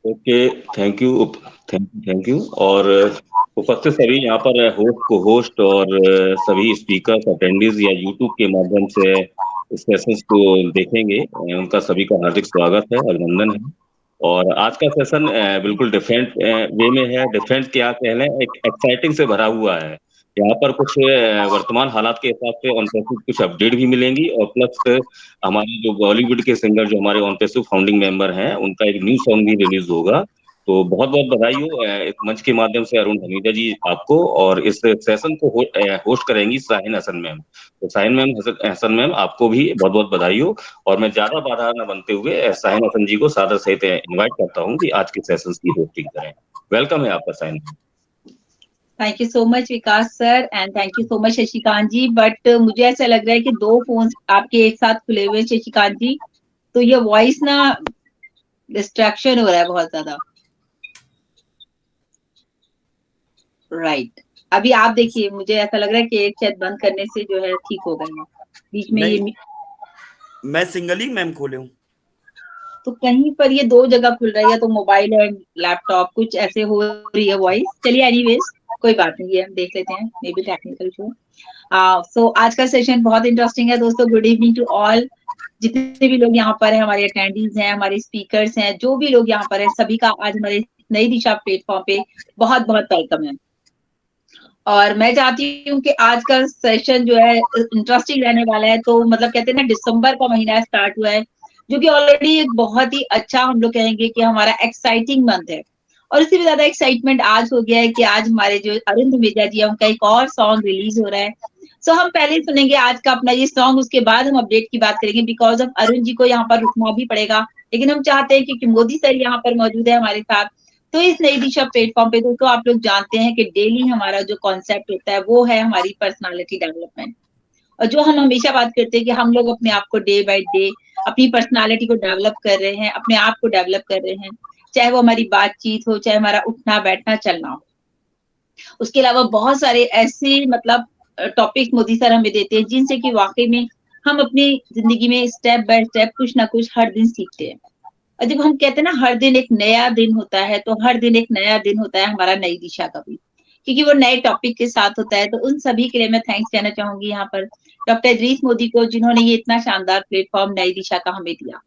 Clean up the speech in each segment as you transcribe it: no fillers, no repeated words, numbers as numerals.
Okay. Thank you. और उपस्थित सभी यहाँ पर होस्ट को होस्ट और सभी स्पीकर्स अटेंडीज या यूट्यूब के माध्यम से इस सेशंस को देखेंगे, उनका सभी का हार्दिक स्वागत है, अभिनंदन है। और आज का सेशन बिल्कुल डिफरेंट वे में है। डिफरेंट क्या कह लें, एक एक्साइटिंग से भरा हुआ है। यहाँ पर कुछ वर्तमान हालात के हिसाब से ऑन कुछ अपडेट भी मिलेंगी, और प्लस हमारे जो बॉलीवुड के सिंगर जो हमारे ऑन फाउंडिंग मेंबर हैं, उनका एक न्यू सॉन्ग भी रिलीज होगा। तो बहुत बहुत बधाई हो इस मंच के माध्यम से अरुण धमीजा जी आपको। और इस सेशन को होस्ट करेंगी शाहीन हसन मैम। तो शाहीन मैम, हसन मैम, आपको भी बहुत बहुत बधाई हो। और मैं ज्यादा बाधा न बनते हुए शाहीन हसन जी को सादर सहित इनवाइट करता हूँ कि आज के सेशन की होस्टिंग करें। वेलकम है आपका Shaheen ma'am. Thank you so much Vikas sir, and thank you so much Shashikant ji. But मुझे ऐसा लग रहा है कि दो फोन आपके एक साथ खुले हुए शशिकांत जी, तो ये वॉइस ना डिस्ट्रैक्शन हो रहा है बहुत ज्यादा। राइट, अभी आप देखिए, मुझे ऐसा लग रहा है कि एक शायद बंद करने से जो है ठीक हो गया बीच में नहीं, ये। मैं सिंगल ही मैम खोले हूँ। तो कहीं पर ये दो जगह खुल रही है, तो मोबाइल और लैपटॉप कुछ ऐसे हो रही है वॉइस। चलिए एनीवेज, कोई बात नहीं, ये हम देख लेते हैं, मे बी टेक्निकल इशू। सो आज का सेशन बहुत इंटरेस्टिंग है दोस्तों। गुड इवनिंग टू ऑल, जितने भी लोग यहाँ पर हैं, हमारे अटेंडेंट्स हैं, हमारे स्पीकर्स हैं, जो भी लोग यहाँ पर हैं, सभी का आज हमारे नई दिशा प्लेटफॉर्म पे बहुत बहुत वेलकम है। और मैं चाहती हूँ कि आज का सेशन जो है इंटरेस्टिंग रहने वाला है। तो मतलब कहते हैं ना, दिसंबर का महीना स्टार्ट हुआ है, जो कि ऑलरेडी एक बहुत ही अच्छा, हम लोग कहेंगे कि हमारा एक्साइटिंग मंथ है। और इससे भी ज्यादा एक्साइटमेंट आज हो गया है कि आज हमारे जो अरुण धमीजा जी है, उनका एक और सॉन्ग रिलीज हो रहा है। सो हम पहले सुनेंगे आज का अपना ये सॉन्ग, उसके बाद हम अपडेट की बात करेंगे। बिकॉज ऑफ अरुण जी को यहाँ पर रुकना भी पड़ेगा, लेकिन हम चाहते हैं क्योंकि मोदी सर यहाँ पर मौजूद है हमारे साथ। तो इस नई दिशा प्लेटफॉर्म पे दोस्तों, आप लोग जानते हैं कि डेली हमारा जो कॉन्सेप्ट होता है वो है हमारी पर्सनालिटी डेवलपमेंट। और जो हम हमेशा बात करते हैं कि हम लोग अपने आप को डे बाय डे अपनी पर्सनालिटी को डेवलप कर रहे हैं, अपने आप को डेवलप कर रहे हैं, चाहे वो हमारी बातचीत हो, चाहे हमारा उठना बैठना चलना हो। उसके अलावा बहुत सारे ऐसे मतलब टॉपिक मोदी सर हमें देते हैं, जिनसे कि वाकई में हम अपनी जिंदगी में स्टेप बाय स्टेप कुछ ना कुछ हर दिन सीखते हैं। और जब हम कहते हैं ना हर दिन एक नया दिन होता है, तो हर दिन एक नया दिन होता है हमारा नई दिशा का भी, क्योंकि वो नए टॉपिक के साथ होता है। तो उन सभी के लिए मैं थैंक्स कहना चाहूंगी यहाँ पर डॉक्टर इदरीस मोदी को, जिन्होंने ये इतना शानदार प्लेटफॉर्म नई दिशा का हमें दिया,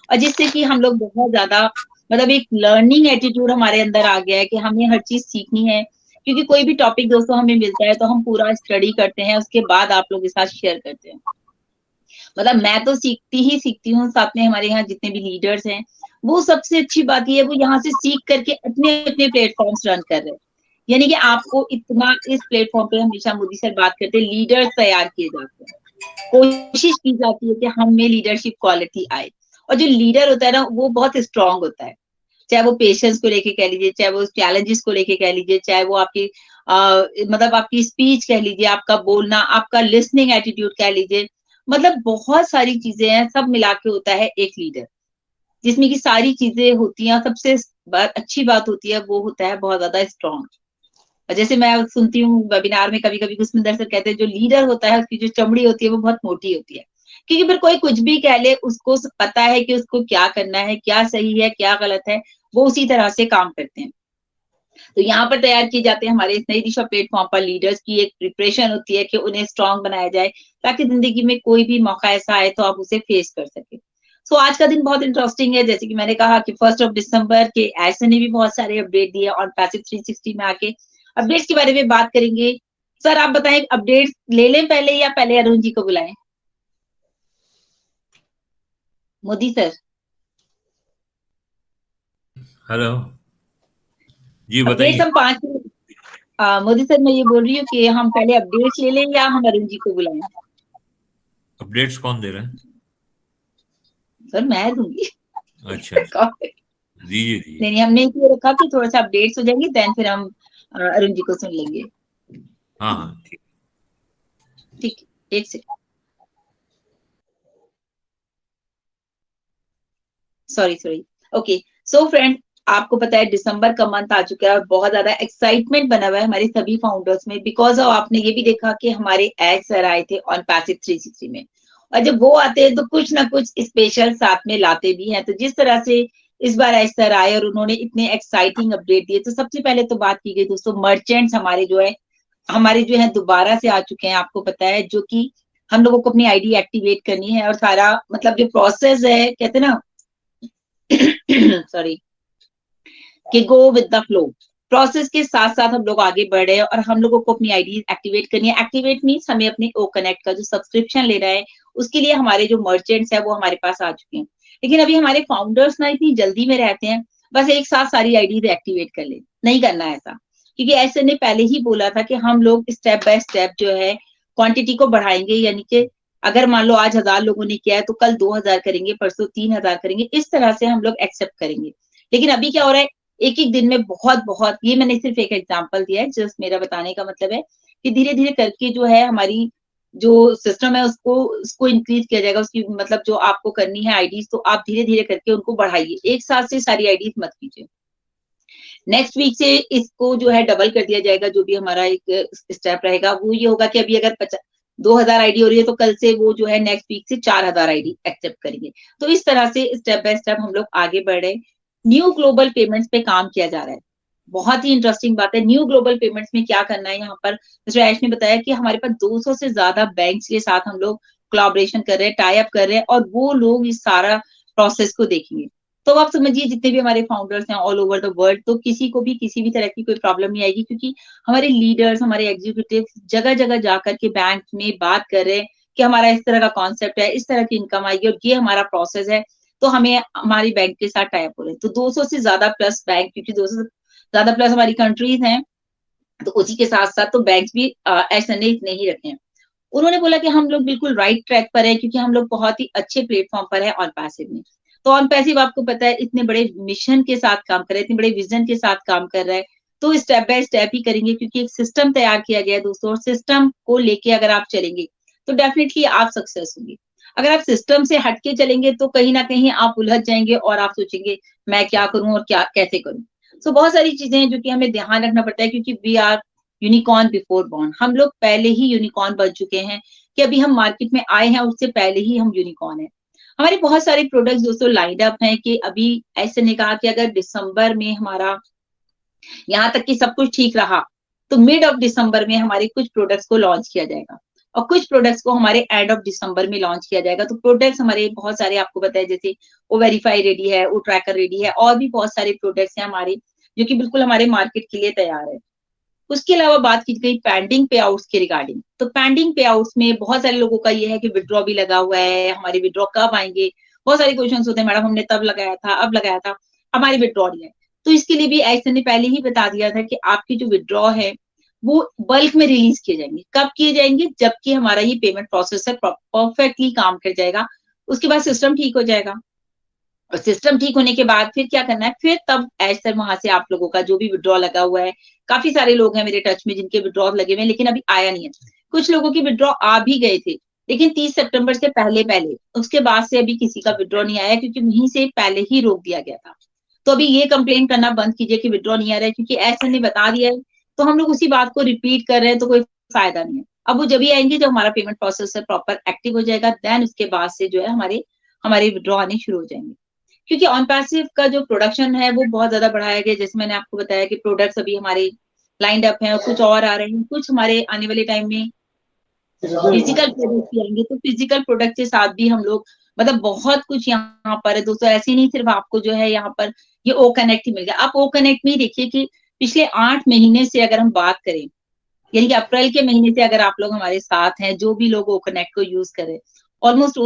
और जिससे कि हम लोग बहुत ज्यादा मतलब एक लर्निंग एटीट्यूड हमारे अंदर आ गया है कि हमें हर चीज सीखनी है। क्योंकि कोई भी टॉपिक दोस्तों हमें मिलता है तो हम पूरा स्टडी करते हैं, उसके बाद आप लोग के साथ शेयर करते हैं। मतलब मैं तो सीखती हूँ, साथ में हमारे यहाँ जितने भी लीडर्स हैं, वो सबसे अच्छी बात ये है, वो यहाँ से सीख करके अपने अपने प्लेटफॉर्म्स रन कर रहे हैं। यानी कि आपको इतना इस प्लेटफॉर्म पे हमेशा मोदी सर बात करते हैं, लीडर्स तैयार किए जाते हैं, कोशिश की जाती है कि हम में लीडरशिप क्वालिटी आए। और जो लीडर होता है ना, वो बहुत स्ट्रांग होता है, चाहे वो पेशेंस को लेके कह लीजिए, चाहे वो चैलेंजेस को लेके कह लीजिए, चाहे वो आपकी मतलब आपकी स्पीच कह लीजिए, आपका बोलना, आपका लिसनिंग एटीट्यूड कह लीजिए। मतलब बहुत सारी चीजें हैं, सब मिला के होता है एक लीडर, जिसमें की सारी चीजें होती हैं। सबसे अच्छी बात होती है वो होता है बहुत ज्यादा स्ट्रांग। जैसे मैं सुनती हूँ वेबिनार में, कभी कभी गुस्मिंदर सर कहते हैं जो लीडर होता है उसकी जो चमड़ी होती है वो बहुत मोटी होती है, क्योंकि फिर कोई कुछ भी कह ले, उसको पता है कि उसको क्या करना है, क्या सही है क्या गलत है, वो उसी तरह से काम करते हैं। तो यहाँ पर तैयार किए जाते हैं हमारे इस नई दिशा प्लेटफॉर्म पर लीडर्स की एक प्रिपरेशन होती है कि उन्हें स्ट्रांग बनाया जाए, ताकि जिंदगी में कोई भी मौका ऐसा आए तो आप उसे फेस कर सके। सो आज का दिन बहुत इंटरेस्टिंग है। जैसे कि मैंने कहा कि 1 दिसंबर के ऐसे ने भी बहुत सारे अपडेट दिए ऑन पैसिव 360 में आके अपडेट्स के बारे में बात करेंगे। सर आप बताएं, अपडेट्स ले लें पहले या पहले अरुण जी को बुलाएं? मोदी सर। हेलो जी, अपडेट्स बताइए। हम 5 मोदी सर, मैं ये बोल रही हूँ कि हम पहले अपडेट्स ले लें या हम अरुण जी को बुलाएं? अपडेट्स कौन दे रहा है? सर मैं दूंगी। अच्छा, दीजिए। नहीं, हमने इसलिए रखा कि थोड़ा सा अपडेट्स हो जाएंगे, देन फिर हम अरुण जी को सुन लेंगे। हाँ, ठीक। ठीक है, एक second, sorry. Okay, so friend, आपको पता है दिसंबर का मंथ आ चुका है और बहुत ज्यादा एक्साइटमेंट बना हुआ है हमारे सभी फाउंडर्स में, बिकॉज ऑफ आपने ये भी देखा कि हमारे एड सर आए थे ऑन पैसिव 360 में, और जब वो आते हैं तो कुछ ना कुछ स्पेशल साथ में लाते भी हैं। तो जिस तरह से इस बार एज सर आए और उन्होंने इतने एक्साइटिंग अपडेट दिए। तो सबसे पहले तो बात की गई दोस्तों, मर्चेंट्स हमारे जो है दोबारा से आ चुके हैं, आपको पता है, जो कि हम लोगों को अपनी आईडी एक्टिवेट करनी है और सारा मतलब जो प्रोसेस है, कहते हैं ना सॉरी, कि go with the flow, process के साथ साथ हम लोग आगे बढ़ रहे हैं और हम लोगों को अपनी आईडी एक्टिवेट करनी है। एक्टिवेट मीन्स हमें अपने ओ कनेक्ट का जो सब्सक्रिप्शन लेना है, उसके लिए हमारे जो मर्चेंट्स है वो हमारे पास आ चुके हैं। लेकिन अभी हमारे फाउंडर्स ना इतनी जल्दी में रहते हैं, बस एक साथ सारी आईडी एक्टिवेट कर ले, नहीं करना है ऐसा, क्योंकि ऐसे ने पहले ही बोला था कि हम लोग स्टेप बाय स्टेप जो है क्वांटिटी को बढ़ाएंगे, यानी कि अगर मान लो आज 1000 लोगों ने किया है तो कल 2000 करेंगे, परसों 3000 करेंगे, इस तरह से हम लोग एक्सेप्ट करेंगे। लेकिन अभी क्या हो रहा है, एक एक दिन में बहुत, ये मैंने सिर्फ एक एग्जांपल दिया है, जस्ट मेरा बताने का मतलब है कि धीरे धीरे करके जो है हमारी जो सिस्टम है उसको इंक्रीज किया जाएगा, उसकी मतलब जो आपको करनी है आईडीज, तो आप धीरे धीरे करके उनको बढ़ाइए, एक साथ से सारी आईडीज मत कीजिए। नेक्स्ट वीक से इसको जो है डबल कर दिया जाएगा। जो भी हमारा एक स्टेप रहेगा वो ये होगा कि अभी अगर 2000 आईडी हो रही है तो कल से वो जो है नेक्स्ट वीक से 4000 आईडी एक्सेप्ट करेंगे। तो इस तरह से स्टेप बाय स्टेप हम लोग आगे बढ़ रहे हैं। न्यू ग्लोबल पेमेंट्स पे काम किया जा रहा है, बहुत ही इंटरेस्टिंग बात है। न्यू ग्लोबल पेमेंट्स में क्या करना है, यहाँ पर मिस्टर ऐश ने बताया कि हमारे पास 200 से ज्यादा बैंक्स के साथ हम लोग कोलैबोरेशन कर रहे हैं, टाई अप कर रहे हैं, और वो लोग इस सारा प्रोसेस को देखेंगे। तो आप समझिए जितने भी हमारे फाउंडर्स हैं ऑल ओवर द वर्ल्ड, तो किसी को भी किसी भी तरह की कोई प्रॉब्लम नहीं आएगी, क्योंकि हमारे लीडर्स, हमारे एग्जीक्यूटिव जगह जगह जाकर के बैंक में बात कर रहे हैं कि हमारा इस तरह का कॉन्सेप्ट है, इस तरह की इनकम आएगी और ये हमारा प्रोसेस है, तो हमें हमारी बैंक के साथ टाई अप हो रहे हैं। तो 200 से ज्यादा प्लस बैंक, क्योंकि 200 से ज्यादा प्लस हमारी कंट्रीज हैं, तो उसी के साथ साथ तो बैंक्स भी ऐसे नहीं इतने ही रखे हैं। उन्होंने बोला कि हम लोग बिल्कुल राइट ट्रैक पर है, क्योंकि हम लोग बहुत ही अच्छे प्लेटफॉर्म पर है ऑन पैसिव में। तो ऑन पैसिव आपको पता है इतने बड़े मिशन के साथ काम कर रहे हैं, इतने बड़े विजन के साथ काम कर रहा है, तो स्टेप बाय स्टेप ही करेंगे, क्योंकि एक सिस्टम तैयार किया गया है दोस्तों, और सिस्टम को लेके अगर आप चलेंगे तो डेफिनेटली आप सक्सेस होंगे। अगर आप सिस्टम से हटके चलेंगे तो कहीं ना कहीं आप उलझ जाएंगे और आप सोचेंगे मैं क्या करूं और क्या कैसे करूं। सो बहुत सारी चीजें हैं जो कि हमें ध्यान रखना पड़ता है, क्योंकि we are unicorn before born, हम लोग पहले ही यूनिकॉर्न बन चुके हैं, कि अभी हम मार्केट में आए हैं उससे पहले ही हम यूनिकॉर्न है। हमारे बहुत सारे प्रोडक्ट्स दोस्तों लाइंड अप हैं, कि अभी ऐसे ने कहा कि अगर दिसंबर में हमारा यहाँ तक कि सब कुछ ठीक रहा तो मिड ऑफ दिसंबर में हमारे कुछ प्रोडक्ट्स को लॉन्च किया जाएगा, और कुछ प्रोडक्ट्स को हमारे एंड ऑफ दिसंबर में लॉन्च किया जाएगा। तो प्रोडक्ट्स हमारे बहुत सारे आपको पता है, जैसे ओ वेरीफाई रेडी है, ओ ट्रैकर रेडी है, और भी बहुत सारे प्रोडक्ट्स हैं हमारे जो कि बिल्कुल हमारे मार्केट के लिए तैयार है। उसके अलावा बात की गई पेंडिंग पे आउट्स के रिगार्डिंग, तो पेंडिंग पे आउट्स में बहुत सारे लोगों का ये है कि विड्रॉ भी लगा हुआ है, हमारे विड्रॉ कब आएंगे, बहुत सारे क्वेश्चन होते हैं, मैडम हमने तब लगाया था, अब लगाया था, हमारी विड्रॉ नहीं है। तो इसके लिए भी ऐसे ने पहले ही बता दिया था कि आपकी जो विड्रॉ है वो बल्क में रिलीज किए जाएंगे। कब किए जाएंगे, जबकि हमारा ये पेमेंट प्रोसेसर परफेक्टली काम कर जाएगा, उसके बाद सिस्टम ठीक हो जाएगा, और सिस्टम ठीक होने के बाद फिर क्या करना है, फिर तब ऐसे वहां से आप लोगों का जो भी विड्रॉ लगा हुआ है, काफी सारे लोग हैं मेरे टच में जिनके विड्रॉ लगे हुए हैं लेकिन अभी आया नहीं है, कुछ लोगों की विड्रॉ आ भी गए थे लेकिन 30 सितंबर से पहले उसके बाद से अभी किसी का विड्रॉ नहीं आया, क्योंकि वहीं से पहले ही रोक दिया गया था। तो अभी ये कंप्लेन करना बंद कीजिए कि विड्रॉ नहीं आ रहा है, क्योंकि ऐसे ने बता दिया है तो हम लोग उसी बात को रिपीट कर रहे हैं, तो कोई फायदा नहीं है। अब वो जब ही आएंगे जब हमारा पेमेंट प्रोसेसर प्रॉपर एक्टिव हो जाएगा, देन उसके बाद से जो है हमारे विड्रॉ आने शुरू हो जाएंगे। क्योंकि ऑन पैसिव का जो प्रोडक्शन है वो बहुत ज्यादा बढ़ाया गया, जैसे मैंने आपको बताया कि प्रोडक्ट्स अभी हमारे लाइंड अप हैं और कुछ और आ रहे हैं, कुछ हमारे आने वाले टाइम में फिजिकल प्रोडक्ट भी आएंगे। तो फिजिकल प्रोडक्ट के साथ भी हम लोग मतलब बहुत कुछ यहाँ पर है दोस्तों, ऐसे नहीं सिर्फ आपको जो है यहाँ पर ये ओ कनेक्ट ही मिल गया। आप ओ कनेक्ट में ही देखिए कि पिछले 8 महीने से अगर हम बात करें, यानी कि अप्रैल के महीने से अगर आप लोग हमारे साथ हैं, जो भी लोग ओ कनेक्ट को यूज करें, ऑलमोस्ट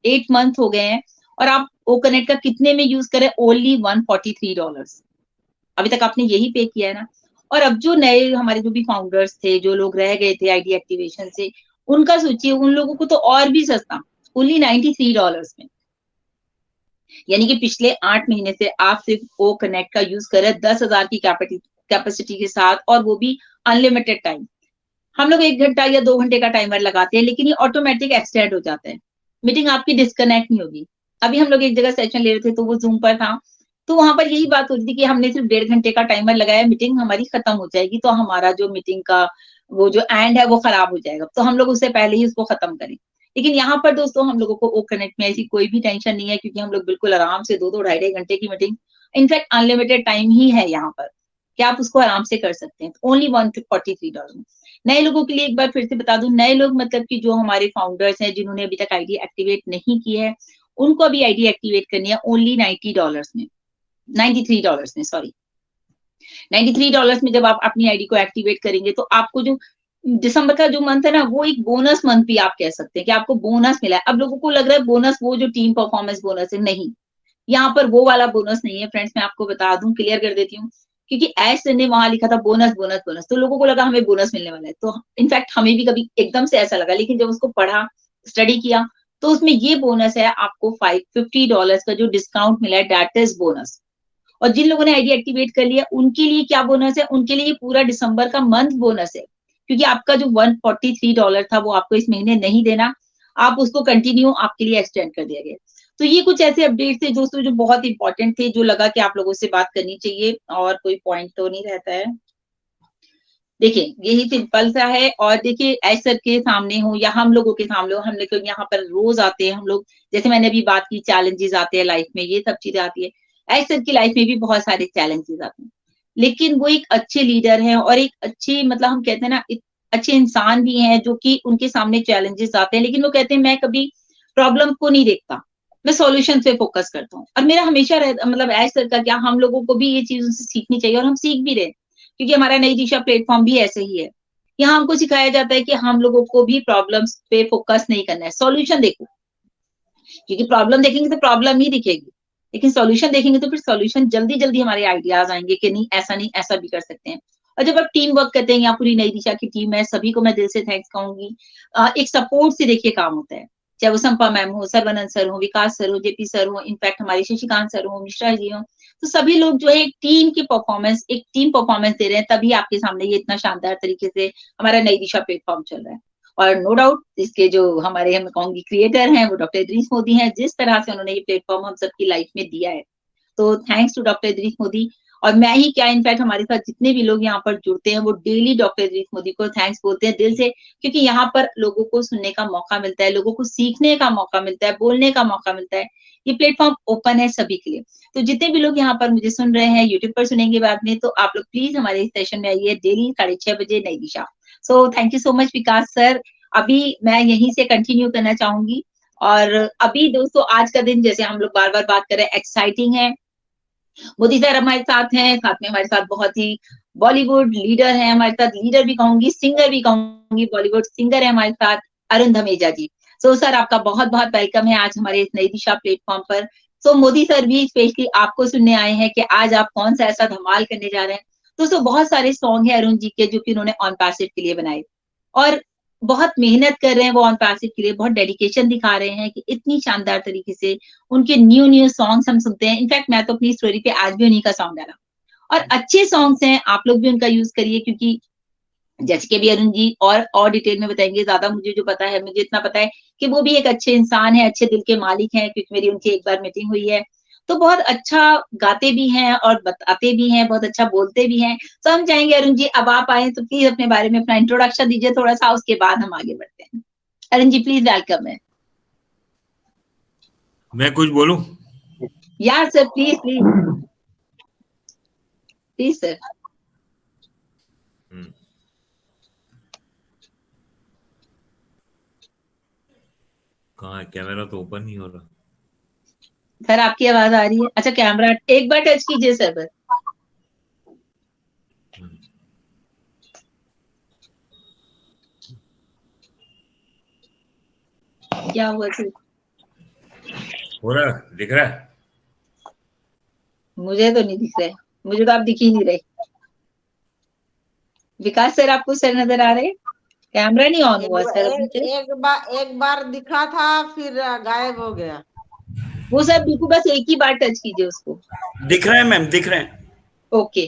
8 मंथ हो गए हैं, और आप ओ कनेक्ट का कितने में यूज करें, ओनली $143। अभी तक आपने यही पे किया है ना। और अब जो नए हमारे जो भी फाउंडर्स थे, जो लोग रह गए थे आईडी एक्टिवेशन से, उनका सोचिए, उन लोगों को तो और भी सस्ता, ओनली $93 में। यानी कि पिछले 8 महीने से आप सिर्फ ओ कनेक्ट का यूज कर रहे हैं 10,000 की कैपेसिटी के साथ, और वो भी अनलिमिटेड टाइम। हम लोग 1 घंटा या 2 घंटे का टाइमर लगाते हैं, लेकिन ये ऑटोमेटिक एक्सटेंड हो जाता है, मीटिंग आपकी डिस्कनेक्ट नहीं होगी। अभी हम लोग एक जगह सेशन ले रहे थे तो वो जूम पर था, तो वहां पर यही बात हो रही थी कि हमने सिर्फ 1.5 घंटे का टाइमर लगाया, मीटिंग हमारी खत्म हो जाएगी, तो हमारा जो मीटिंग का वो जो एंड है वो खराब हो जाएगा, तो हम लोग उससे पहले ही उसको खत्म करें। लेकिन यहाँ पर दोस्तों हम लोगों को ओ कनेक्ट में ऐसी कोई भी टेंशन नहीं है, क्योंकि हम लोग बिल्कुल आराम से 2-2 ढाई-ढाई घंटे की मीटिंग, इनफैक्ट अनलिमिटेड टाइम ही है यहाँ पर कि आप उसको आराम से कर सकते हैं, ओनली $143 में। नए लोगों के लिए एक बार फिर से बता दूं, नए लोग मतलब कि जो हमारे फाउंडर्स हैं जिन्होंने अभी तक आईडी एक्टिवेट नहीं की है, उनको अभी आईडी एक्टिवेट करनी है ओनली $93 में, $93 में, सॉरी $93 में। जब आप अपनी आईडी को एक्टिवेट करेंगे तो आपको जो दिसंबर का जो मंथ है ना, वो एक बोनस मंथ भी आप कह सकते हैं कि आपको बोनस मिला है। अब लोगों को लग रहा है बोनस वो जो टीम परफॉर्मेंस बोनस है, नहीं, यहाँ पर वो वाला बोनस नहीं है फ्रेंड्स। मैं आपको बता दूं, क्लियर कर देती हूँ, क्योंकि एस ने वहां लिखा था बोनस बोनस बोनस, तो लोगों को लगा हमें बोनस मिलने वाला है। तो इनफैक्ट हमें भी कभी एकदम से ऐसा लगा, लेकिन जब उसको पढ़ा, स्टडी किया, तो उसमें ये बोनस है आपको $50 का जो डिस्काउंट मिला है, दैट इज बोनस। और जिन लोगों ने आईडी एक्टिवेट कर लिया, उनके लिए क्या बोनस है, उनके लिए पूरा दिसंबर का मंथ बोनस है, क्योंकि आपका जो $143 था वो आपको इस महीने नहीं देना, आप उसको कंटिन्यू आपके लिए एक्सटेंड कर दिया गया। तो ये कुछ ऐसे अपडेट थे दोस्तों जो बहुत इंपॉर्टेंट थे, जो लगा कि आप लोगों से बात करनी चाहिए, और कोई पॉइंट तो नहीं रहता है। देखिए यही सिंपल सा है। और देखिए एज सर के सामने हो या हम लोगों के सामने हो, हम लोग यहाँ पर रोज आते हैं, हम लोग जैसे मैंने अभी बात की, चैलेंजेस आते हैं लाइफ में, ये सब चीजें आती है। एज सर की लाइफ में भी बहुत सारे चैलेंजेस आते हैं, लेकिन वो एक अच्छे लीडर हैं और एक अच्छे, मतलब हम कहते हैं ना, अच्छे इंसान भी हैं, जो कि उनके सामने चैलेंजेस आते हैं, लेकिन वो कहते हैं मैं कभी प्रॉब्लम को नहीं देखता, मैं सॉल्यूशन पे फोकस करता हूँ। और मेरा हमेशा मतलब एज सर का क्या, हम लोगों को भी ये चीज उनसे सीखनी चाहिए, और हम सीख भी रहे हैं, क्योंकि हमारा नई दिशा प्लेटफॉर्म भी ऐसे ही है। यहाँ हमको सिखाया जाता है कि हम लोगों को भी प्रॉब्लम्स पे फोकस नहीं करना है, सॉल्यूशन देखो, क्योंकि प्रॉब्लम देखेंगे तो प्रॉब्लम ही दिखेगी, लेकिन सॉल्यूशन देखेंगे तो फिर सॉल्यूशन जल्दी जल्दी हमारे आइडियाज आएंगे कि नहीं ऐसा भी कर सकते हैं। और जब आप टीम वर्क करते हैं, यहाँ पूरी नई दिशा की टीम है, सभी को मैं दिल से थैंक्स कहूंगी। एक सपोर्ट से देखिए काम होता है, चाहे वो संपा मैम हो, सर्वानंद सर हो, विकास सर हो, जेपी सर हो, इनफैक्ट हमारे शशिकांत सर हो, मिश्रा जी हो, तो सभी लोग जो है एक टीम दे रहे हैं, तभी आपके सामने ये इतना शानदार तरीके से हमारा नई दिशा प्लेटफॉर्म चल रहा है। और नो डाउट इसके जो हमारे, हम कहूंगी, क्रिएटर हैं, वो डॉक्टर इदरीस मोदी हैं। जिस तरह से उन्होंने ये प्लेटफॉर्म हम सबकी लाइफ में दिया है, तो thanks to doctor Idrees Modi. और मैं ही क्या, इनफैक्ट हमारे साथ जितने भी लोग यहाँ पर जुड़ते हैं, वो डेली डॉक्टर इदरीस मोदी को थैंक्स बोलते हैं दिल से, क्योंकि यहाँ पर लोगों को सुनने का मौका मिलता है, लोगों को सीखने का मौका मिलता है, बोलने का मौका मिलता है। ये प्लेटफॉर्म ओपन है सभी के लिए। तो जितने भी लोग यहाँ पर मुझे सुन रहे हैं, यूट्यूब पर सुनेंगे बाद में, तो आप लोग प्लीज हमारे इस सेशन में आइए, डेली 6:30 बजे नई दिशा। So thank you so much Vikas sir. अभी मैं यहीं से कंटिन्यू करना चाहूंगी। और अभी दोस्तों आज का दिन, जैसे हम लोग बार बार बात कर रहे हैं, एक्साइटिंग है। मोदी सर हमारे साथ हैं, साथ में हमारे साथ बहुत ही बॉलीवुड लीडर है, हमारे साथ लीडर भी कहूंगी, सिंगर भी कहूंगी, बॉलीवुड सिंगर है हमारे साथ, अरुण धमेजा जी। सो सर आपका बहुत बहुत वेलकम है आज हमारे इस नई दिशा प्लेटफॉर्म पर। सो मोदी सर भी स्पेशली आपको सुनने आए हैं कि आज आप कौन सा ऐसा धमाल करने जा रहे हैं। दोस्तों बहुत सारे सॉन्ग है अरुण जी के, जो कि उन्होंने ऑन पैसिव के लिए बनाए, और बहुत मेहनत कर रहे हैं वो ऑन पैसिव के लिए, बहुत डेडिकेशन दिखा रहे हैं कि इतनी शानदार तरीके से उनके न्यू सॉन्ग्स हम सुनते हैं। इनफैक्ट मैं तो अपनी स्टोरी पे आज भी उन्हीं का सॉन्ग डाला, और अच्छे सॉन्ग्स हैं, आप लोग भी उनका यूज करिए, क्योंकि जैसे कि अभी अरुण जी और डिटेल में बताएंगे, ज्यादा मुझे जो पता है, मुझे इतना पता है कि वो भी एक अच्छे इंसान है, अच्छे दिल के मालिक हैं, क्योंकि मेरी उनकी एक बार मीटिंग हुई है। तो बहुत अच्छा गाते भी हैं और बताते भी हैं, बहुत अच्छा बोलते भी हैं। तो हम चाहेंगे अरुण जी अब आप आए तो प्लीज अपने बारे में अपना इंट्रोडक्शन दीजिए थोड़ा सा, उसके बाद हम आगे बढ़ते हैं। अरुण जी प्लीज वेलकम है। मैं कुछ बोलूं? यार sir please please please sir. कहाँ है कैमरा? तो ओपन नहीं हो रहा सर आपकी आवाज आ रही है? अच्छा कैमरा एक बार टच कीजिए सर बस। क्या हुआ सर? हो रहा है? दिख रहा है? मुझे तो नहीं दिख रहे, मुझे तो आप दिख ही नहीं रहे। विकास सर आपको सर नजर आ रहे? कैमरा नहीं ऑन हुआ सर अभी तक। एक बार दिखा था, फिर गायब हो गया। वो सर बिल्कुल बस एक ही बार टच कीजिए उसको। दिख रहे हैं मैम, दिख रहे हैं। ओके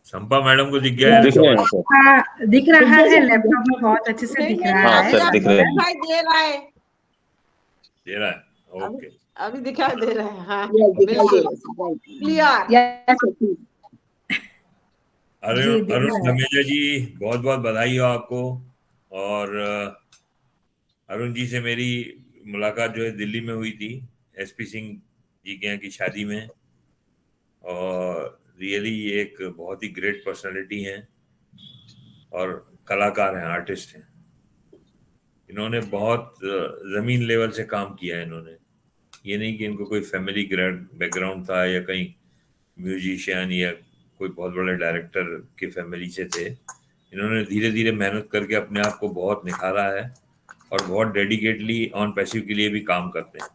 संपा मैडम को दिख गया है? दिख रहे हैं सर। हाँ दिख रहा है, लैपटॉप में बहुत अच्छे से दिख रहा हाँ है। सर दिख रहे हैं। दिखाई दे रहा है, दे रहा है? ओके, अभी दिखाई दे रहा है। हाँ दिखाई दे बिल्कुल क्लियर। रहा अरे जी, दिख अरुण रहा है। धमेजा जी बहुत बहुत बधाई हो आपको। और अरुण जी से मेरी मुलाकात जो है दिल्ली में हुई थी, एसपी सिंह जी के यहाँ की शादी में। और रियली ये एक बहुत ही ग्रेट पर्सनालिटी हैं और कलाकार हैं, आर्टिस्ट हैं। इन्होंने बहुत ज़मीन लेवल से काम किया है इन्होंने। ये नहीं कि इनको कोई फैमिली बैकग्राउंड था या कहीं म्यूजिशियन या कोई बहुत बड़े डायरेक्टर की फैमिली से थे। इन्होंने धीरे धीरे मेहनत करके अपने आप को बहुत निखारा है और बहुत डेडिकेटली ऑन पैसिव के लिए भी काम करते हैं।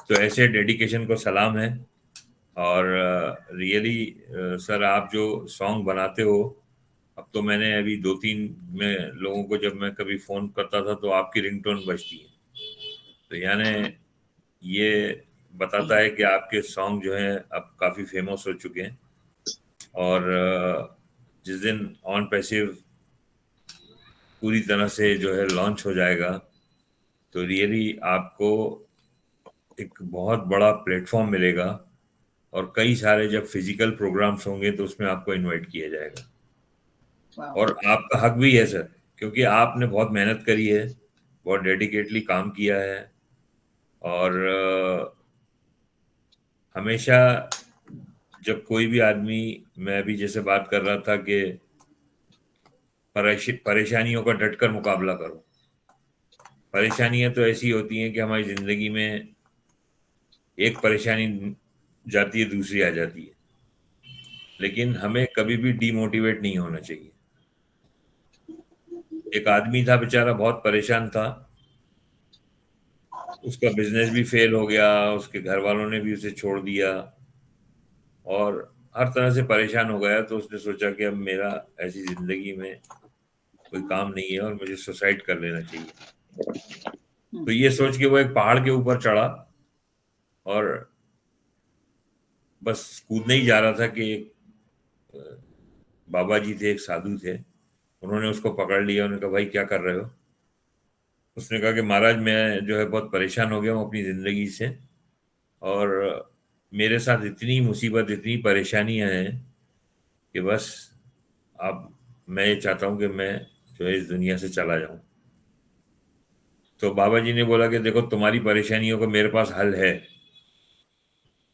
तो ऐसे डेडिकेशन को सलाम है। और रियली सर, आप जो सॉन्ग बनाते हो, अब तो मैंने अभी 2-3 में लोगों को जब मैं कभी फ़ोन करता था तो आपकी रिंगटोन बजती है। तो यानी ये बताता है कि आपके सॉन्ग जो हैं अब काफ़ी फेमस हो चुके हैं। और जिस दिन ऑन पैसिव पूरी तरह से जो है लॉन्च हो जाएगा तो रियली आपको एक बहुत बड़ा प्लेटफॉर्म मिलेगा और कई सारे जब फिजिकल प्रोग्राम्स होंगे तो उसमें आपको इनवाइट किया जाएगा। Wow. और आपका हक भी है सर, क्योंकि आपने बहुत मेहनत करी है, बहुत डेडिकेटली काम किया है। और हमेशा जब कोई भी आदमी, मैं अभी जैसे बात कर रहा था कि परेशानियों का डटकर मुकाबला करो। परेशानियां तो ऐसी होती हैं कि हमारी ज़िंदगी में एक परेशानी जाती है, दूसरी आ जाती है, लेकिन हमें कभी भी डीमोटिवेट नहीं होना चाहिए। एक आदमी था बेचारा, बहुत परेशान था, उसका बिजनेस भी फेल हो गया, उसके घर वालों ने भी उसे छोड़ दिया और हर तरह से परेशान हो गया। तो उसने सोचा कि अब मेरा ऐसी ज़िंदगी में कोई काम नहीं है और मुझे सुसाइड कर लेना चाहिए। तो ये सोच के वो एक पहाड़ के ऊपर चढ़ा और बस कूदने ही जा रहा था कि एक बाबा जी थे, एक साधु थे, उन्होंने उसको पकड़ लिया। उन्होंने कहा, भाई क्या कर रहे हो? उसने कहा कि महाराज, मैं जो है बहुत परेशान हो गया हूँ अपनी ज़िंदगी से और मेरे साथ इतनी मुसीबत, इतनी परेशानियां हैं कि बस अब मैं ये चाहता हूँ कि मैं जो है इस दुनिया से चला जाऊं। तो बाबा जी ने बोला कि देखो, तुम्हारी परेशानियों का मेरे पास हल है,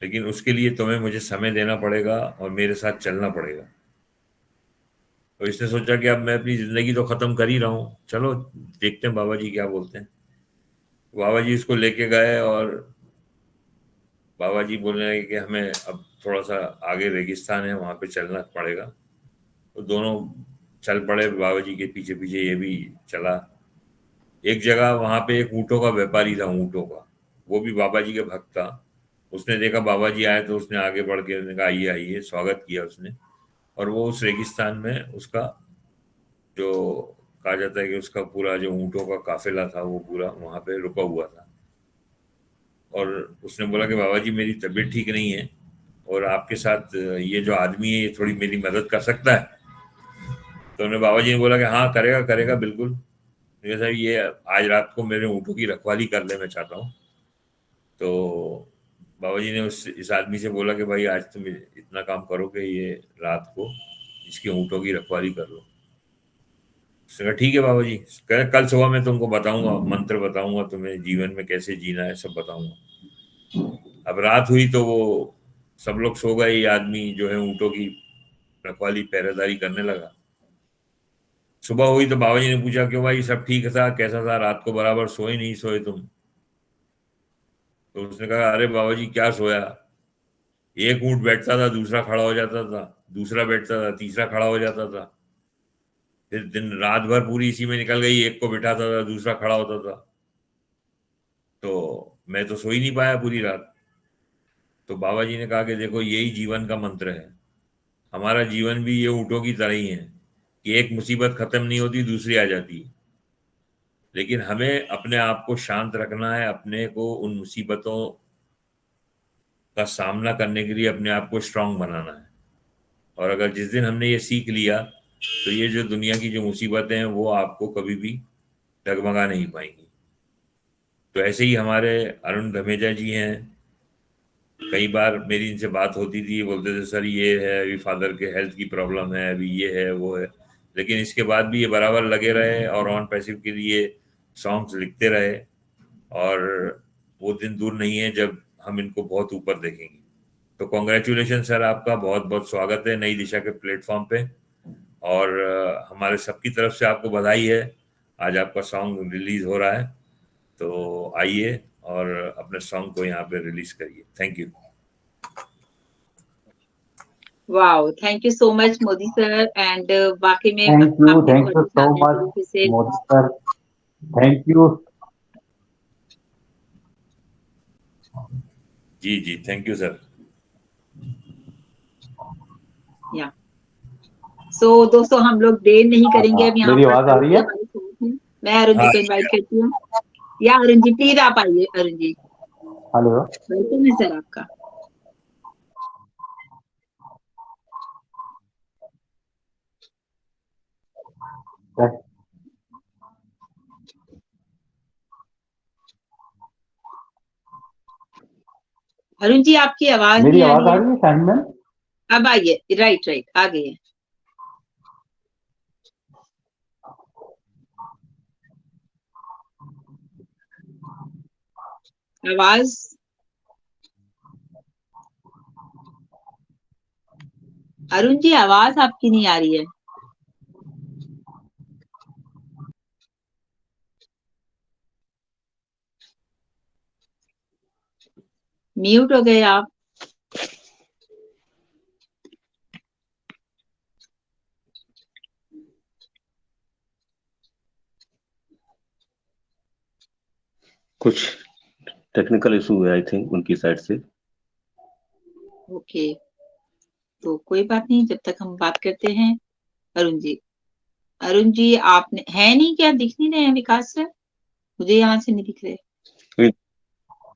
लेकिन उसके लिए तुम्हें मुझे समय देना पड़ेगा और मेरे साथ चलना पड़ेगा। तो इसने सोचा कि अब मैं अपनी ज़िंदगी तो ख़त्म कर ही रहा हूँ, चलो देखते हैं बाबा जी क्या बोलते हैं। बाबा जी इसको लेके गए और बाबा जी बोलने लगे कि हमें अब थोड़ा सा आगे रेगिस्तान है, वहाँ पे चलना पड़ेगा। तो दोनों चल पड़े, बाबा जी के पीछे पीछे ये भी चला। एक जगह वहाँ पे एक ऊँटों का व्यापारी था, ऊँटों का, वो भी बाबा जी के भक्त था। उसने देखा बाबा जी आए तो उसने आगे बढ़ के उसने कहा, आइए आइए, स्वागत किया उसने। और वो उस रेगिस्तान में उसका जो कहा जाता है कि उसका पूरा जो ऊँटों का काफिला था वो पूरा वहाँ पे रुका हुआ था। और उसने बोला कि बाबा जी, मेरी तबीयत ठीक नहीं है और आपके साथ ये जो आदमी है ये थोड़ी मेरी मदद कर सकता है। तो उन्होंने बाबा जी ने बोला कि हाँ, करेगा करेगा बिल्कुल। तो साहब, ये आज रात को मेरे ऊँटों की रखवाली कर ले, मैं चाहता हूँ। तो बाबा जी ने इस आदमी से बोला कि भाई, आज तुम इतना काम करो कि ये रात को इसके ऊँटों की रखवाली कर लो। उसने कहा ठीक है बाबा जी। कह रहे, कल सुबह मैं तुमको बताऊंगा, मंत्र बताऊंगा तुम्हें, जीवन में कैसे जीना है सब बताऊंगा। अब रात हुई तो वो सब लोग सो गए, ये आदमी जो है ऊँटों की रखवाली, पहरेदारी करने लगा। सुबह हुई तो बाबा जी ने पूछा, क्यों भाई, सब ठीक था, कैसा था, रात को बराबर सोए नहीं सोए तुम? तो उसने कहा, अरे बाबा जी क्या सोया, एक ऊँट बैठता था, दूसरा खड़ा हो जाता था, दूसरा बैठता था, तीसरा खड़ा हो जाता था, फिर दिन रात भर पूरी इसी में निकल गई, एक को बिठाता था, दूसरा खड़ा होता था, तो मैं तो सो ही नहीं पाया पूरी रात। तो बाबा जी ने कहा कि देखो, यही जीवन का मंत्र है। हमारा जीवन भी ये ऊँटों की तरह ही है कि एक मुसीबत खत्म नहीं होती, दूसरी आ जाती है, लेकिन हमें अपने आप को शांत रखना है, अपने को उन मुसीबतों का सामना करने के लिए अपने आप को स्ट्रांग बनाना है। और अगर जिस दिन हमने ये सीख लिया तो ये जो दुनिया की जो मुसीबतें हैं वो आपको कभी भी डगमगा नहीं पाएंगी। तो ऐसे ही हमारे अरुण धमेजा जी हैं, कई बार मेरी इनसे बात होती थी, बोलते थे सर ये है, अभी फादर के हेल्थ की प्रॉब्लम है, अभी ये है वो है, लेकिन इसके बाद भी ये बराबर लगे रहे और ऑन पैसिव के लिए सॉन्ग्स लिखते रहे, और वो दिन दूर नहीं है जब हम इनको बहुत ऊपर देखेंगे। तो कॉन्ग्रेचुलेशन सर, आपका बहुत बहुत स्वागत है नई दिशा के प्लेटफॉर्म पे, और हमारे सबकी तरफ से आपको बधाई है। आज आपका सॉन्ग रिलीज हो रहा है, तो आइए और अपने सॉन्ग को यहाँ पे रिलीज करिए। Thank you. Wow, thank you so much Modi sir. And वाकई में थैंक यू आपने बहुत सो अच्छा मच तरीके से मोदी सर, थैंक यू। जी जी, थैंक यू सर। या सो दोस्तों, हम लोग देर नहीं करेंगे अब यहाँ मेरी पर। आवाज आ रही है? मैं अरुण जी को इनवाइट करती हूँ। या अरुण जी प्लीज आप आइए। अरुण जी हेलो, वेलकम है सर आपका। अरुण जी आपकी आवाज मेरी नहीं आ आवाज रही आ है। रही है शाइन मैम? अब आइए, राइट राइट आ गई है आवाज। अरुण जी आवाज आपकी नहीं आ रही है। म्यूट हो गए आप। कुछ टेक्निकल इशू है आई थिंक उनकी साइड से। ओके, तो कोई बात नहीं, जब तक हम बात करते हैं। अरुण जी, अरुण जी आपने है नहीं क्या, दिख नहीं रहे हैं विकास सर? मुझे यहाँ से नहीं दिख रहे।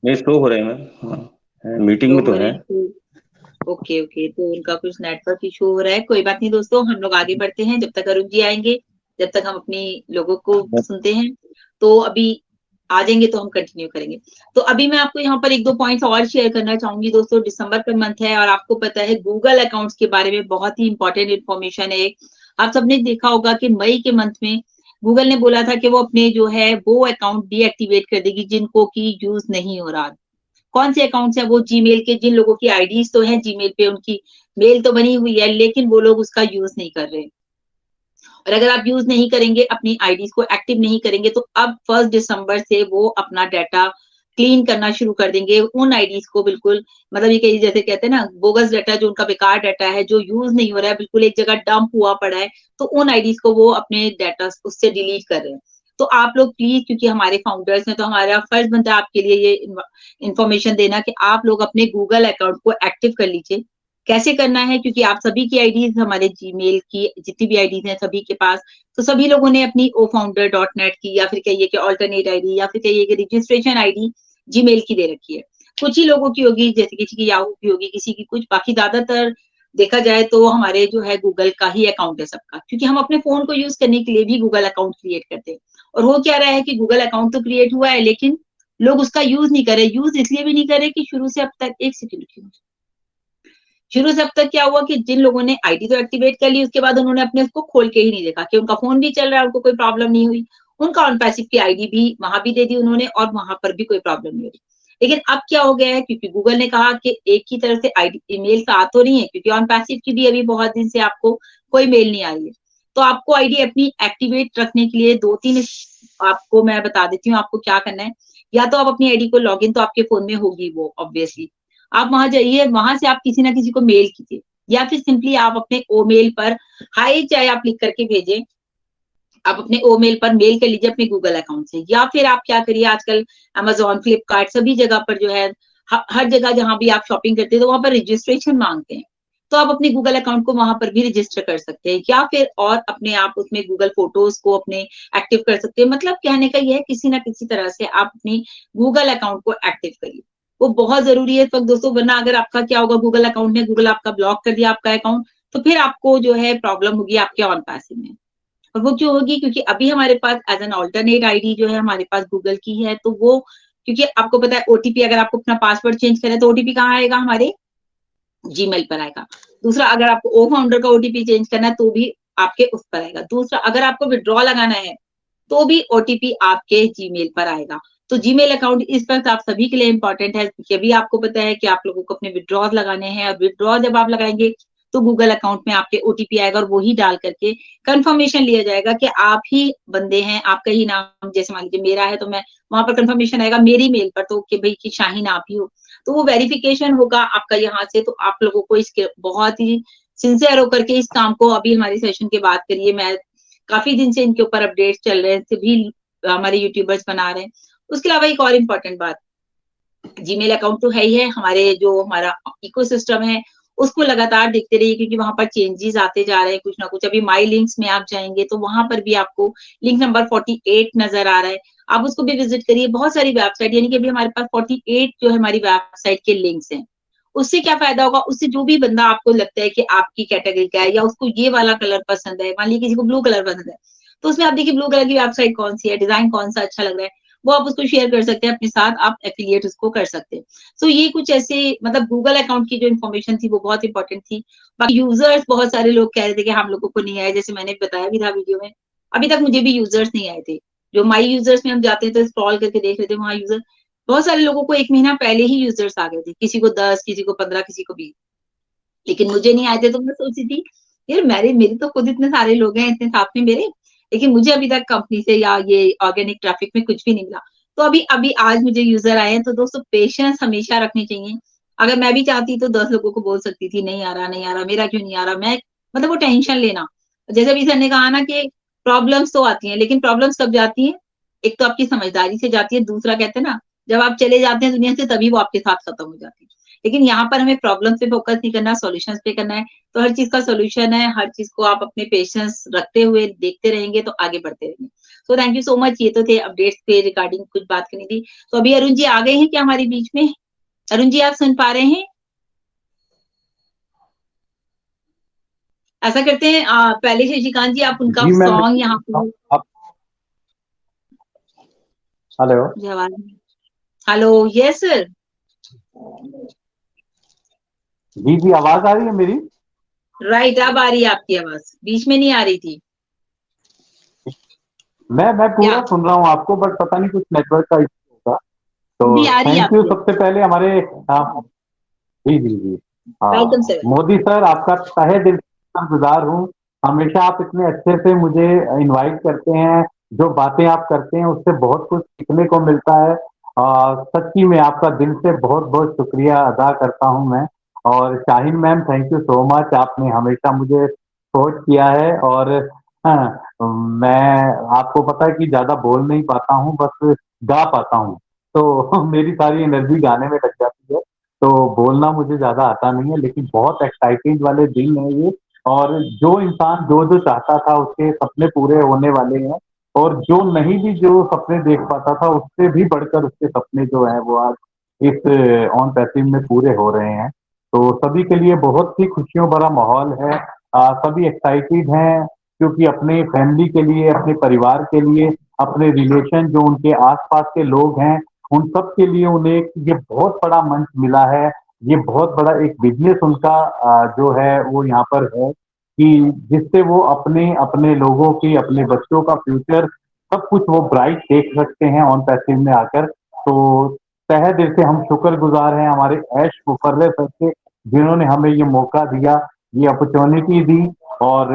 नहीं, शो हो रहे हैं मैम। हाँ, मीटिंग में तो है। ओके ओके, तो उनका कुछ नेटवर्क इशू हो रहा है। कोई बात नहीं दोस्तों, हम लोग आगे बढ़ते हैं जब तक अरुण जी आएंगे, जब तक हम अपनी लोगों को सुनते हैं। तो अभी आ जाएंगे तो हम कंटिन्यू करेंगे। तो अभी मैं आपको यहाँ पर एक दो पॉइंट्स और शेयर करना चाहूंगी दोस्तों। दिसंबर का मंथ है और आपको पता है गूगल अकाउंट्स के बारे में बहुत ही इंपॉर्टेंट इन्फॉर्मेशन है। आप सबने देखा होगा कि मई के मंथ में गूगल ने बोला था कि वो अपने जो है वो अकाउंट डीएक्टिवेट कर देगी जिनको की यूज नहीं हो रहा। कौन से अकाउंट्स है वो? जीमेल के, जिन लोगों की आईडीज तो है जीमेल पे, उनकी मेल तो बनी हुई है लेकिन वो लोग उसका यूज नहीं कर रहे। और अगर आप यूज नहीं करेंगे, अपनी आईडीज को एक्टिव नहीं करेंगे, तो अब 1 दिसंबर से वो अपना डाटा क्लीन करना शुरू कर देंगे उन आईडीज को। बिल्कुल मतलब ये कहीं जैसे कहते हैं ना बोगस डाटा, जो उनका बेकार डाटा है, जो यूज नहीं हो रहा है, बिल्कुल एक जगह डंप हुआ पड़ा है, तो उन आईडीज को वो अपने डाटा उससे डिलीट कर रहे हैं। तो आप लोग प्लीज, क्योंकि हमारे फाउंडर्स हैं तो हमारा फर्ज बनता है आपके लिए ये इन्फॉर्मेशन देना कि आप लोग अपने गूगल अकाउंट को एक्टिव कर लीजिए। कैसे करना है? क्योंकि आप सभी की आईडीज, हमारे जीमेल की जितनी भी आईडीज हैं सभी के पास, तो सभी लोगों ने अपनी ofounder.net की, या फिर कहिए कि ऑल्टरनेट आईडी, या फिर कहिए कि रजिस्ट्रेशन आईडी जीमेल की दे रखी है। कुछ ही लोगों की होगी, जैसे किसी की याहू की होगी, किसी की कुछ, बाकी ज्यादातर देखा जाए तो हमारे जो है गूगल का ही अकाउंट है सबका, क्योंकि हम अपने फोन को यूज करने के लिए भी गूगल अकाउंट क्रिएट करते हैं। और हो क्या रहा है कि गूगल अकाउंट तो क्रिएट हुआ है लेकिन लोग उसका यूज नहीं कर रहे। यूज इसलिए भी नहीं कर रहे कि शुरू से अब तक, एक सेकंड, शुरू से अब तक क्या हुआ कि जिन लोगों ने आईडी तो एक्टिवेट कर ली, उसके बाद उन्होंने अपने उसको खोल के ही नहीं देखा कि उनका फोन भी चल रहा है, उनको कोई प्रॉब्लम नहीं हुई, उनका ऑन पैसिव की आईडी भी वहां भी दे दी उन्होंने और वहां पर भी कोई प्रॉब्लम नहीं हुई। लेकिन अब क्या हो गया है, क्योंकि गूगल ने कहा कि एक ही तरह से आईडी ईमेल तो आ तो रही है, क्योंकि ऑन पैसिव की भी अभी बहुत दिन से आपको कोई मेल नहीं आ रही है, तो आपको आईडी अपनी एक्टिवेट रखने के लिए 2-3 आपको मैं बता देती हूँ आपको क्या करना है। या तो आप अपनी आईडी को लॉगिन तो आपके फोन में होगी वो ऑब्वियसली, आप वहां जाइए, वहां से आप किसी ना किसी को मेल कीजिए, या फिर सिंपली आप अपने ओ मेल पर हाई चाहे आप लिख करके भेजें, आप अपने ओ मेल पर मेल कर लीजिए अपने गूगल अकाउंट से। या फिर आप क्या करिए, आजकल अमेजोन, फ्लिपकार्ट सभी जगह पर जो है, हर जगह जहां भी आप शॉपिंग करते हैं तो वहां पर रजिस्ट्रेशन मांगते हैं, तो आप अपने गूगल अकाउंट को वहां पर भी रजिस्टर कर सकते हैं, या फिर और अपने आप उसमें गूगल फोटोज को अपने एक्टिव कर सकते हैं। मतलब कहने का यह है किसी ना किसी तरह से आप अपनी गूगल अकाउंट को एक्टिव करिए, वो बहुत जरूरी है इस वक्त दोस्तों। वरना अगर आपका क्या होगा, गूगल अकाउंट ने गूगल आपका ब्लॉक कर दिया आपका अकाउंट, तो फिर आपको जो है प्रॉब्लम होगी आपके ऑन पैसिव में। और वो क्यों होगी? क्योंकि अभी हमारे पास एज एन ऑल्टरनेट आईडी जो है हमारे पास गूगल की है, तो वो क्योंकि आपको पता है ओटीपी, अगर आपको अपना पासवर्ड चेंज करें तो ओटीपी कहाँ आएगा? हमारे जीमेल पर आएगा। दूसरा, अगर आपको ओ फाउंडर का ओटीपी चेंज करना है तो भी आपके उस पर आएगा। दूसरा, अगर आपको विड्रॉ लगाना है तो भी ओटीपी आपके जीमेल पर आएगा। तो जीमेल अकाउंट इस वक्त आप सभी के लिए इंपॉर्टेंट है, क्योंकि अभी आपको पता है कि आप लोगों को अपने विथड्रॉल लगाने हैं, और विथड्रॉ जब आप लगाएंगे तो गूगल अकाउंट में आपके ओटीपी आएगा, और वो ही डाल करके कंफर्मेशन लिया जाएगा कि आप ही बंदे हैं, आपका ही नाम, जैसे मान लीजिए मेरा है तो मैं वहां पर कंफर्मेशन आएगा मेरी मेल पर, तो कि भाई कि शाहीन आप ही हो, तो वो वेरिफिकेशन होगा आपका यहाँ से। तो आप लोगों को इसके बहुत ही सिंसियर होकर के इस काम को, अभी हमारी सेशन के बाद करिए। मैं काफी दिन से इनके ऊपर अपडेट्स चल रहे हैं, सभी हमारे यूट्यूबर्स बना रहे हैं। उसके अलावा एक और इम्पोर्टेंट बात, जीमेल अकाउंट तो है ही है, हमारे जो हमारा इकोसिस्टम है उसको लगातार देखते रहिए, क्योंकि वहां पर चेंजेस आते जा रहे हैं कुछ ना कुछ। अभी माई लिंक्स में आप जाएंगे तो वहां पर भी आपको लिंक नंबर 48 नजर आ रहा है, आप उसको भी विजिट करिए। बहुत सारी वेबसाइट, यानी कि अभी हमारे पास 48 जो है हमारी वेबसाइट के लिंक्स हैं। उससे क्या फायदा होगा, उससे जो भी बंदा आपको लगता है कि आपकी कैटेगरी का है, या उसको ये वाला कलर पसंद है, मान लीजिए किसी को ब्लू कलर पसंद है, तो उसमें आप देखिए ब्लू कलर की वेबसाइट कौन सी है, डिजाइन कौन सा अच्छा लग रहा है, वो आप उसको शेयर कर सकते हैं अपने साथ, आप एफिलिएट उसको कर सकते हैं। सो ये कुछ ऐसे, मतलब गूगल अकाउंट की जो इन्फॉर्मेशन थी वो बहुत इंपॉर्टेंट थी। बाकी यूजर्स, बहुत सारे लोग कह रहे थे कि हम लोगों को नहीं आए, जैसे मैंने बताया भी था वीडियो में, अभी तक मुझे भी यूजर्स नहीं आए थे। जो माई यूजर्स में हम जाते हैं तो स्क्रॉल करके देख लेते हैं, वहां यूजर बहुत सारे लोगों को 1 महीना पहले ही यूजर्स आ गए थे, किसी को 10, किसी को 15, किसी को 20, लेकिन मुझे नहीं आए थे। तो मैं सोची थी यार मेरे तो खुद इतने सारे लोग हैं, इतने साथ में मेरे, लेकिन मुझे अभी तक कंपनी से या ये ऑर्गेनिक ट्रैफिक में कुछ भी नहीं मिला। तो अभी अभी आज मुझे यूजर आए हैं। तो दोस्तों पेशेंस हमेशा रखनी चाहिए। अगर मैं भी चाहती तो 10 लोगों को बोल सकती थी नहीं आ रहा, नहीं आ रहा, मेरा क्यों नहीं आ रहा, मैं मतलब वो टेंशन लेना। जैसे अभी सर ने कहा ना कि प्रॉब्लम्स तो आती हैं, लेकिन प्रॉब्लम्स कब जाती हैं, एक तो आपकी समझदारी से जाती है, दूसरा कहते हैं ना जब आप चले जाते हैं दुनिया से तभी वो आपके साथ खत्म हो जाती है। लेकिन यहाँ पर हमें प्रॉब्लम पे फोकस नहीं करना, सॉल्यूशंस पे करना है। तो हर चीज का सॉल्यूशन है, हर चीज को आप अपने पेशेंस रखते हुए देखते रहेंगे तो आगे बढ़ते रहेंगे। सो थैंक यू सो मच। ये तो थे अपडेट्स पे रिगार्डिंग कुछ बात करनी थी। तो अभी अरुण जी आ गए हैं क्या हमारे बीच में? अरुण जी आप सुन पा रहे हैं? ऐसा करते हैं पहले शशिकांत जी आप उनका जी मैम, सॉन्ग यहाँ पे। Hello hello, yes sir. जी जी, आवाज आ रही है मेरी? राइट, अब आ रही है आपकी आवाज, बीच में नहीं आ रही थी। मैं पूरा क्या? सुन रहा हूँ आपको, बट पता नहीं कुछ नेटवर्क का इश्यू होगा। भी तो आ रही है थैंक यू। आपकी। सबसे पहले हमारे जी जी जी, वेलकम सर। मोदी सर, आपका तहे दिल से गुजार हूँ। हमेशा आप इतने अच्छे से मुझे इनवाइट करते हैं, जो बातें आप करते हैं उससे बहुत कुछ सीखने को मिलता है। सच्ची में आपका दिल से बहुत बहुत शुक्रिया अदा करता हूँ मैं। और Shaheen ma'am, thank you so much, आपने हमेशा मुझे सपोर्ट किया है। और हाँ, मैं आपको पता है कि ज्यादा बोल नहीं पाता हूँ, बस गा पाता हूँ। तो मेरी सारी एनर्जी गाने में लग जाती है, तो बोलना मुझे ज्यादा आता नहीं है। लेकिन बहुत एक्साइटिंग वाले दिन है ये, और जो इंसान जो जो चाहता था उसके सपने पूरे होने वाले हैं। और जो नहीं भी जो सपने देख पाता था उससे भी बढ़कर उसके सपने जो हैं वो आज इस ऑन पैसिव में पूरे हो रहे हैं। तो सभी के लिए बहुत ही खुशियों भरा माहौल है। सभी एक्साइटेड हैं, क्योंकि अपने फैमिली के लिए, अपने परिवार के लिए, अपने रिलेशन जो उनके आसपास के लोग हैं उन सब के लिए उन्हें ये बहुत बड़ा मंच मिला है। ये बहुत बड़ा एक बिजनेस उनका जो है वो यहाँ पर है, कि जिससे वो अपने अपने लोगों की, अपने बच्चों का फ्यूचर सब कुछ वो ब्राइट देख सकते हैं ऑन पैसिव में आकर। तो तहे दिल से हम शुक्रगुजार हैं हमारे ऐश मुफर्रे सर के, जिन्होंने हमें ये मौका दिया, ये अपॉर्चुनिटी दी। और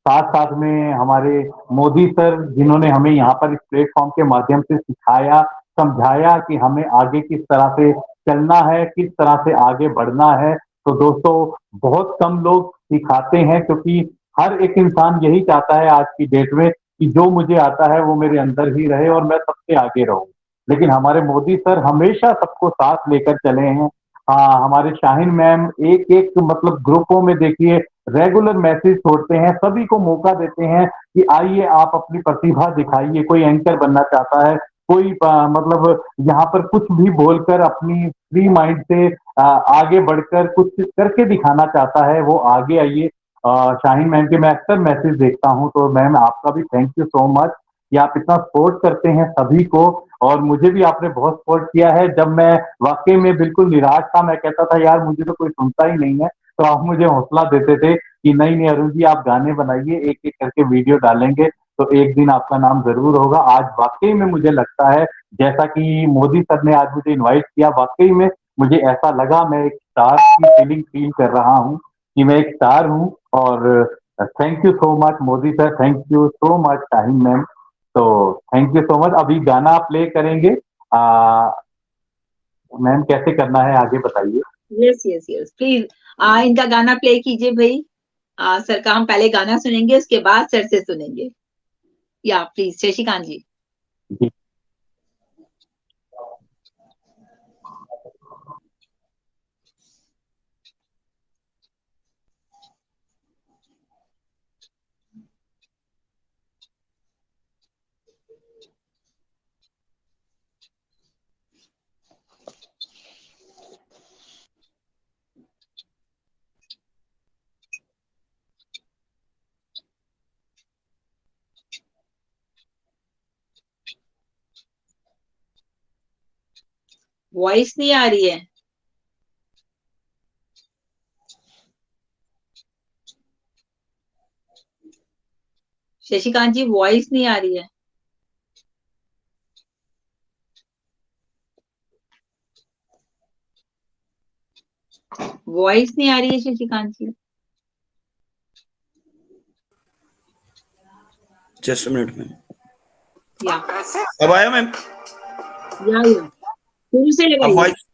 साथ साथ में हमारे मोदी सर, जिन्होंने हमें यहाँ पर इस प्लेटफॉर्म के माध्यम से सिखाया, समझाया कि हमें आगे किस तरह से चलना है, किस तरह से आगे बढ़ना है। तो दोस्तों, बहुत कम लोग सिखाते हैं, क्योंकि हर एक इंसान यही चाहता है आज की डेट में कि जो मुझे आता है वो मेरे अंदर ही रहे और मैं सबसे आगे रहूं। लेकिन हमारे मोदी सर हमेशा सबको साथ लेकर चले हैं। हमारे शाहीन मैम एक एक मतलब ग्रुपों में देखिए रेगुलर मैसेज छोड़ते हैं, सभी को मौका देते हैं कि आइए आप अपनी प्रतिभा दिखाइए। कोई एंकर बनना चाहता है, कोई मतलब यहाँ पर कुछ भी बोलकर अपनी फ्री माइंड से आगे बढ़कर कुछ करके दिखाना चाहता है, वो आगे आइए। शाहीन मैम के मैं अक्सर मैसेज देखता हूँ, तो मैम आपका भी थैंक यू सो मच कि आप इतना सपोर्ट करते हैं सभी को। और मुझे भी आपने बहुत सपोर्ट किया है। जब मैं वाकई में बिल्कुल निराश था, मैं कहता था यार मुझे तो कोई सुनता ही नहीं है, तो आप मुझे हौसला देते थे कि नहीं नहीं अरुण जी, आप गाने बनाइए, एक एक करके वीडियो डालेंगे तो एक दिन आपका नाम जरूर होगा। आज वाकई में मुझे लगता है, जैसा कि मोदी सर ने आज मुझे इनवाइट किया, वाकई में मुझे ऐसा लगा मैं एक स्टार की फीलिंग फील कर रहा हूँ कि मैं एक स्टार हूँ। और thank you so much Modi sir, thank you so much Shaheen ma'am. तो थैंक यू सो मच। अभी गाना प्ले करेंगे, मैम कैसे करना है आगे बताइए। यस यस यस प्लीज इनका गाना प्ले कीजिए भाई। सर का हम पहले गाना सुनेंगे, उसके बाद सर से सुनेंगे। या प्लीज शशिकांत जी। जी। वॉइस नहीं आ रही है। शशिकांत जी वॉइस नहीं आ रही है। वॉइस नहीं आ रही है शशिकांत जी। जस्ट मिनट में। या अब आया मैम? या शुरू से अब लगाइए। वॉइस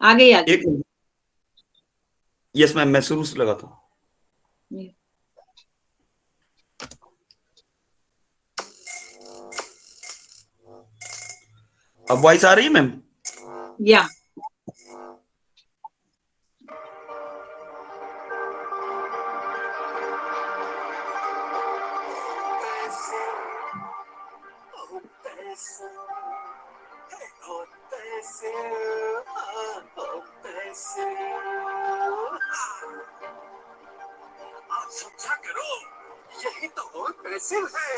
आगे आगे। एक मिनट। यस मैम, मैं शुरू से लगाता हूँ। अब वॉइस आ रही है मैम? या आप समझा करो, यही तो और पैसे है।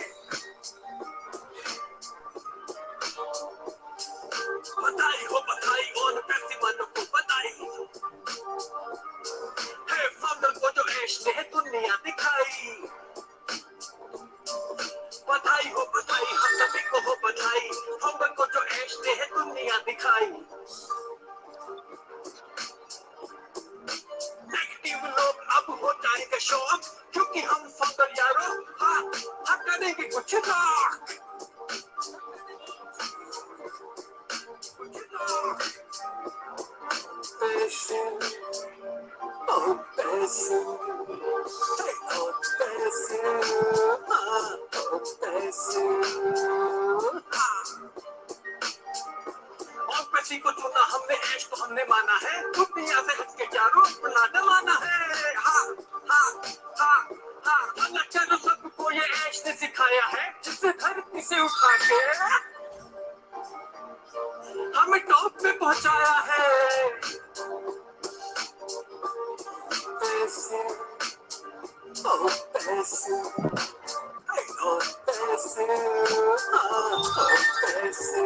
बधाई हो बधाई, और पैसे वालों को बधाई है, फाउंडर को जो ऐश ने दुनिया दिखाई। बधाई हो बधाई, हम सभी को हो बधाई, फाउंडर को जो ऐश ने दुनिया दिखाई। नेगेटिव लोग अब हो जाएंगे शॉक, क्योंकि हम फाउंडर यारों हाँ करेंगे कुछ रॉक। पैसे ओ पैसे ओ पैसे ओ पैसे, और पैसे को चुना हमने, ऐश को हमने माना है, दुनिया से हटके यारों अपना जमाना है। हाँ हाँ हाँ हाँ, अलग चलो सबको ये ऐश ने सिखाया है, जिसे धरती से उठा के हमें टॉप पे पहुंचाया है। पैसे ओ पैसे ओ पैसे ओ पैसे,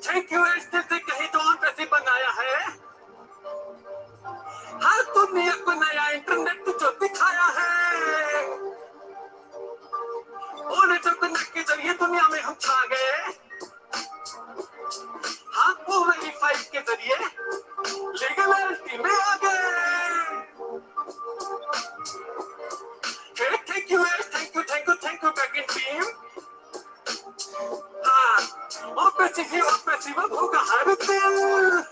थैंक यू ऐश ने कहीं तो और पैसे बनाया है, हर दुनिया को नया इंटरनेट जो दिखाया है। और इंटरनेट के जरिए दुनिया में हम छा गए, हाँ वो फाइव के जरिए लीगलिटी में आ गए। Thank you Ash, thank you thank you thank you back in team. हाँ और पैसे होगा हर दिन।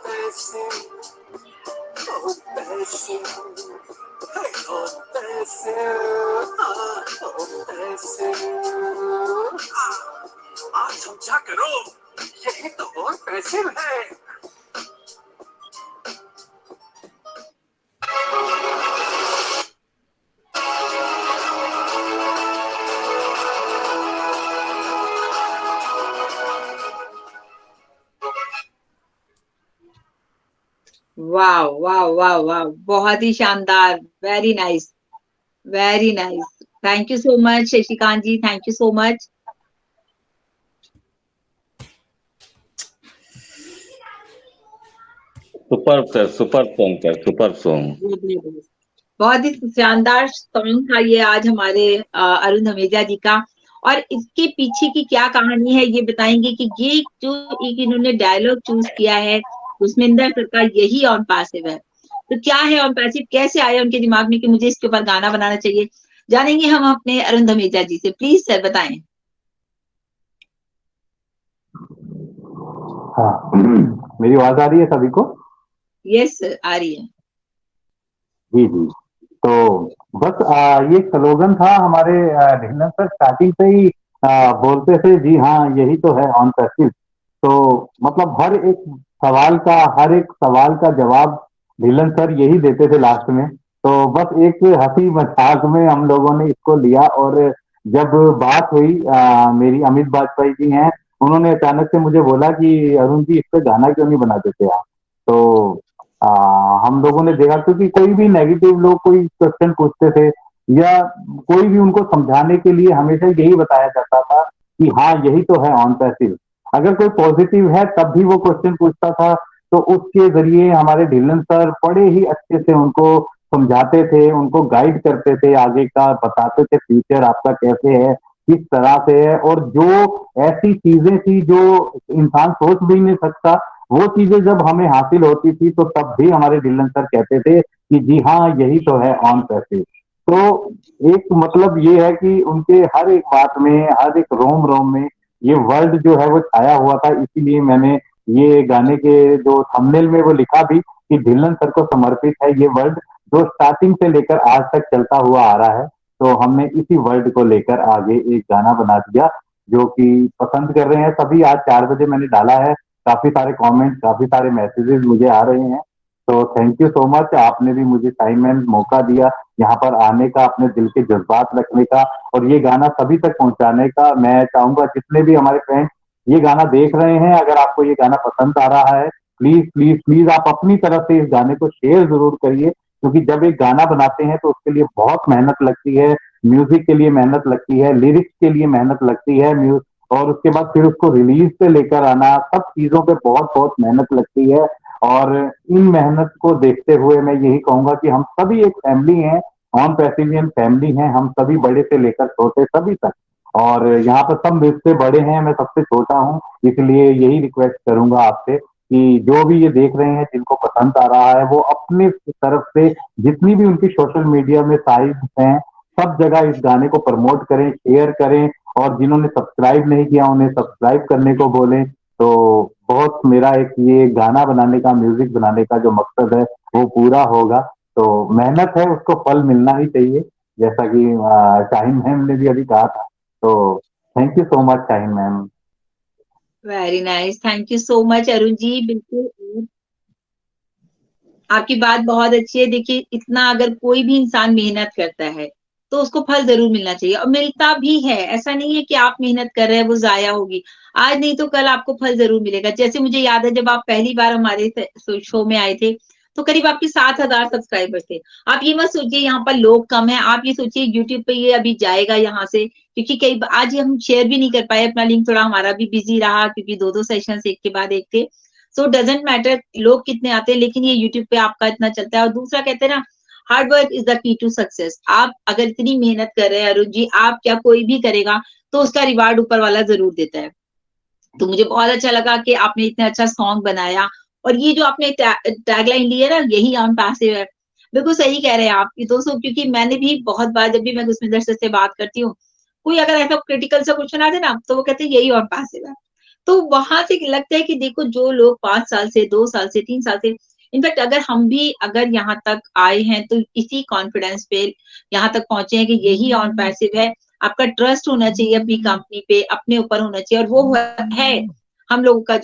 पैसे ओ पैसे ओ पैसे ओ पैसे, आप समझा करो, यही तो और पैसे है। वाह वाह वाह वाह, बहुत ही शानदार। Very nice very nice. Thank you so much Shashikant ji, thank you so much. Super song था, सुपर सॉन्ग। बहुत ही शानदार सॉन्ग था ये आज हमारे अरुण धमेजा जी का। और इसके पीछे की क्या कहानी है ये बताएंगे कि ये जो एक इन्होंने डायलॉग चूज किया है पुष्पेंद्र सर का, यही ऑन पैसिव है। तो क्या है ऑन पैसिव, कैसे आया उनके दिमाग में कि मुझे इसके ऊपर गाना बनाना चाहिए, जानेंगे हम अपने अरुण धमेजा जी से। प्लीज सर बताएं। हाँ, मेरी आवाज आ रही है सभी को? यस सर, आ रही है। जी जी। तो बस ये स्लोगन था हमारे ढिल्लन सर स्टार्टिंग से ही बोलते थे, जी हाँ यही तो है ऑन पैसिव। तो मतलब हर एक सवाल का जवाब ढिल्लन सर यही देते थे लास्ट में। तो बस एक हंसी मजाक में हम लोगों ने इसको लिया, और जब बात हुई मेरी अमित बाजपेयी जी हैं, उन्होंने अचानक से मुझे बोला कि अरुण जी इस पे गाना क्यों नहीं बना देते आप। तो हम लोगों ने देखा, क्योंकि कोई भी नेगेटिव लोग कोई क्वेश्चन पूछते थे या कोई भी उनको समझाने के लिए हमेशा यही बताया जाता था कि हाँ यही तो है ऑन पैसिव। अगर कोई पॉजिटिव है तब भी वो क्वेश्चन पूछता था, तो उसके जरिए हमारे ढिल्लन सर बड़े ही अच्छे से उनको समझाते थे, उनको गाइड करते थे, आगे का बताते थे फ्यूचर आपका कैसे है, किस तरह से है। और जो ऐसी चीजें थी जो इंसान सोच भी नहीं सकता, वो चीजें जब हमें हासिल होती थी तो तब भी हमारे ढिल्लन सर कहते थे कि जी हाँ यही तो है ऑन पैसिव। तो एक मतलब ये है कि उनके हर एक बात में, हर एक रोम रोम में ये वर्ल्ड जो है वो छाया हुआ था। इसीलिए मैंने ये गाने के जो थंबनेल में वो लिखा भी कि ढिल्लन सर को समर्पित है ये वर्ल्ड, जो स्टार्टिंग से लेकर आज तक चलता हुआ आ रहा है। तो हमने इसी वर्ल्ड को लेकर आगे एक गाना बना दिया जो कि पसंद कर रहे हैं सभी। आज 4 बजे मैंने डाला है, काफी सारे कमेंट्स, काफी सारे मैसेजेस मुझे आ रहे हैं। तो थैंक यू सो मच, आपने भी मुझे टाइम एंड मौका दिया यहाँ पर आने का, अपने दिल के जज्बात रखने का और ये गाना सभी तक पहुंचाने का। मैं चाहूंगा जितने भी हमारे फ्रेंड्स ये गाना देख रहे हैं, अगर आपको ये गाना पसंद आ रहा है, प्लीज प्लीज प्लीज आप अपनी तरफ से इस गाने को शेयर जरूर करिए, क्योंकि जब एक गाना बनाते हैं तो उसके लिए बहुत मेहनत लगती है, म्यूजिक के लिए मेहनत लगती है, लिरिक्स के लिए मेहनत लगती है, और उसके बाद फिर उसको रिलीज पे लेकर आना, सब चीजों पे बहुत बहुत मेहनत लगती है। और इन मेहनत को देखते हुए मैं यही कहूंगा कि हम सभी एक फैमिली हैं, ऑन पैसिवियन फैमिली हैं, हम सभी बड़े से लेकर छोटे सभी तक, और यहाँ पर सब मुझसे बड़े हैं, मैं सबसे छोटा हूँ। इसलिए यही रिक्वेस्ट करूंगा आपसे कि जो भी ये देख रहे हैं, जिनको पसंद आ रहा है, वो अपनी तरफ से जितनी भी उनकी सोशल मीडिया में साइट्स हैं, सब जगह इस गाने को प्रमोट करें, शेयर करें, और जिन्होंने सब्सक्राइब नहीं किया उन्हें सब्सक्राइब करने को बोलें। तो बहुत मेरा एक ये गाना बनाने का, म्यूजिक बनाने का जो मकसद है वो पूरा होगा। तो मेहनत है उसको फल मिलना ही चाहिए, जैसा कि शाहीन मैम ने भी अभी कहा था। तो thank you so much Shaheen ma'am. Very nice, thank you so much Arun ji. बिल्कुल आपकी बात बहुत अच्छी है। देखिए इतना अगर कोई भी इंसान मेहनत करता है तो उसको फल जरूर मिलना चाहिए, और मिलता भी है। ऐसा नहीं है कि आप मेहनत कर रहे हैं वो जाया होगी, आज नहीं तो कल आपको फल जरूर मिलेगा। जैसे मुझे याद है जब आप पहली बार हमारे शो में आए थे तो करीब आपके 7,000 सब्सक्राइबर्स थे। आप ये मत सोचिए यहाँ पर लोग कम है, आप ये सोचिए यूट्यूब पे ये अभी जाएगा यहाँ से, क्योंकि कई आज हम शेयर भी नहीं कर पाए अपना लिंक, थोड़ा हमारा भी बिजी रहा क्योंकि 2-2 सेशंस एक के बाद एक थे। सो डजेंट मैटर लोग कितने आते हैं, लेकिन ये यूट्यूब पे आपका इतना चलता है। और दूसरा कहते हैं ना, hard work is the key to success. आप अगर इतनी मेहनत कर रहे हैं अरुण जी, आप क्या कोई भी करेगा तो उसका रिवार्ड ऊपर वाला जरूर देता है। तो मुझे बहुत अच्छा लगा कि आपने इतना अच्छा सॉन्ग बनाया, और ये जो आपने टैगलाइन ली है ना, यही ऑन पैसिव है, बिल्कुल सही कह रहे हैं आप दोस्तों। क्योंकि मैंने भी बहुत बार जब भी मैं पुष्पेंद्र सर से बात करती हूँ, कोई अगर ऐसा क्रिटिकल सा क्वेश्चन आ जाए ना तो वो कहते हैं यही ऑन पैसिव है। तो वहां से लगता है कि देखो जो लोग 5 साल से, 2 साल से, 3 साल से, इनफैक्ट अगर हम भी अगर यहाँ तक आए हैं तो इसी कॉन्फिडेंस पे यहाँ तक पहुंचे हैं कि यही ऑन पैसिव है। आपका ट्रस्ट होना चाहिए अपनी कंपनी पे, अपने ऊपर होना चाहिए, और वो है हम लोगों का।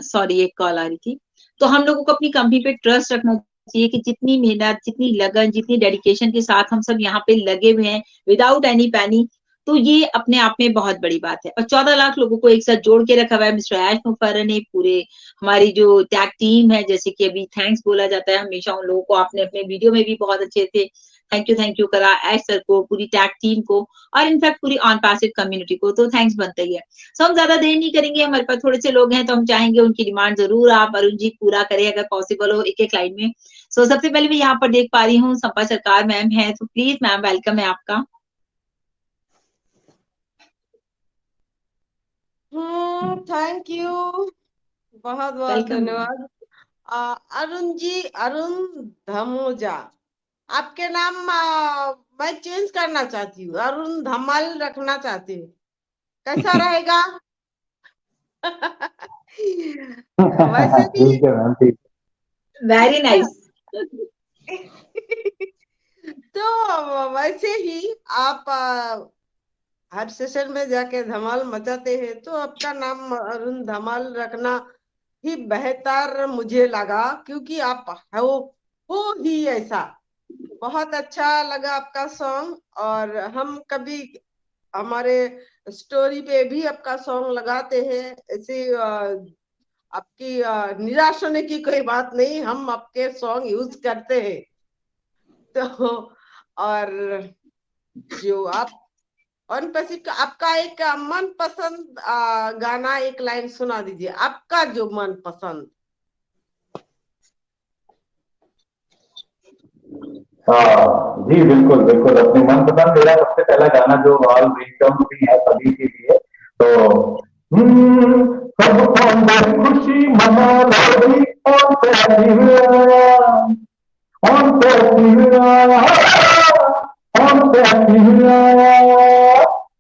सॉरी एक कॉल आ रही थी। तो हम लोगों को अपनी कंपनी पे ट्रस्ट रखना चाहिए कि जितनी मेहनत, जितनी लगन, जितनी डेडिकेशन के साथ हम सब यहाँ पे लगे हुए हैं विदाउट एनी पैनी, तो ये अपने आप में बहुत बड़ी बात है। और 14 लाख लोगों को एक साथ जोड़ के रखा हुआ है मिस्टर ऐश मुफर्रर ने, पूरे हमारी जो टैग टीम है, जैसे कि अभी थैंक्स बोला जाता है हमेशा उन लोगों को, आपने अपने वीडियो में भी बहुत अच्छे से थैंक यू करा एश सर को, पूरी टैग टीम को और इनफैक्ट पूरी ऑन पैसिव कम्युनिटी को, तो थैंक्स बनता ही है। सो हम ज्यादा देर नहीं करेंगे, हमारे पास थोड़े से लोग हैं तो हम चाहेंगे उनकी डिमांड जरूर आप अरुण जी पूरा करें अगर पॉसिबल हो एक एक लाइन में। सो सबसे पहले मैं यहाँ पर देख पा रही हूँ संपा सरकार मैम है, तो प्लीज मैम वेलकम है आपका। थैंक यू, बहुत बहुत वेलकम। धन्यवाद। अरुण जी, अरुण धमोजा, आपके नाम मैं चेंज करना चाहती हूँ, अरुण धमाल रखना चाहती हूँ, कैसा रहेगा? वैसे भी ठीक है मैम, ठीक। Very nice. तो वैसे ही आप हर सेशन में जाके धमाल मचाते हैं, तो आपका नाम अरुण धमाल रखना ही बेहतर मुझे लगा, क्योंकि आप हो ही ऐसा। बहुत अच्छा लगा आपका सॉन्ग, और हम कभी हमारे स्टोरी पे भी आपका सॉन्ग लगाते हैं। ऐसे आपकी निराश होने की कोई बात नहीं, हम आपके सॉन्ग यूज करते हैं। तो और जो आप ऑन पैसिव का आपका एक मनपसंद गाना एक लाइन सुना दीजिए, आपका जो मनपसंद। जी बिल्कुल बिल्कुल, अपने मनपसंद मेरा सबसे पहला गाना जो ऑल रिंगटोन भी है सभी के लिए, तो सब अंदर खुशी मना लो और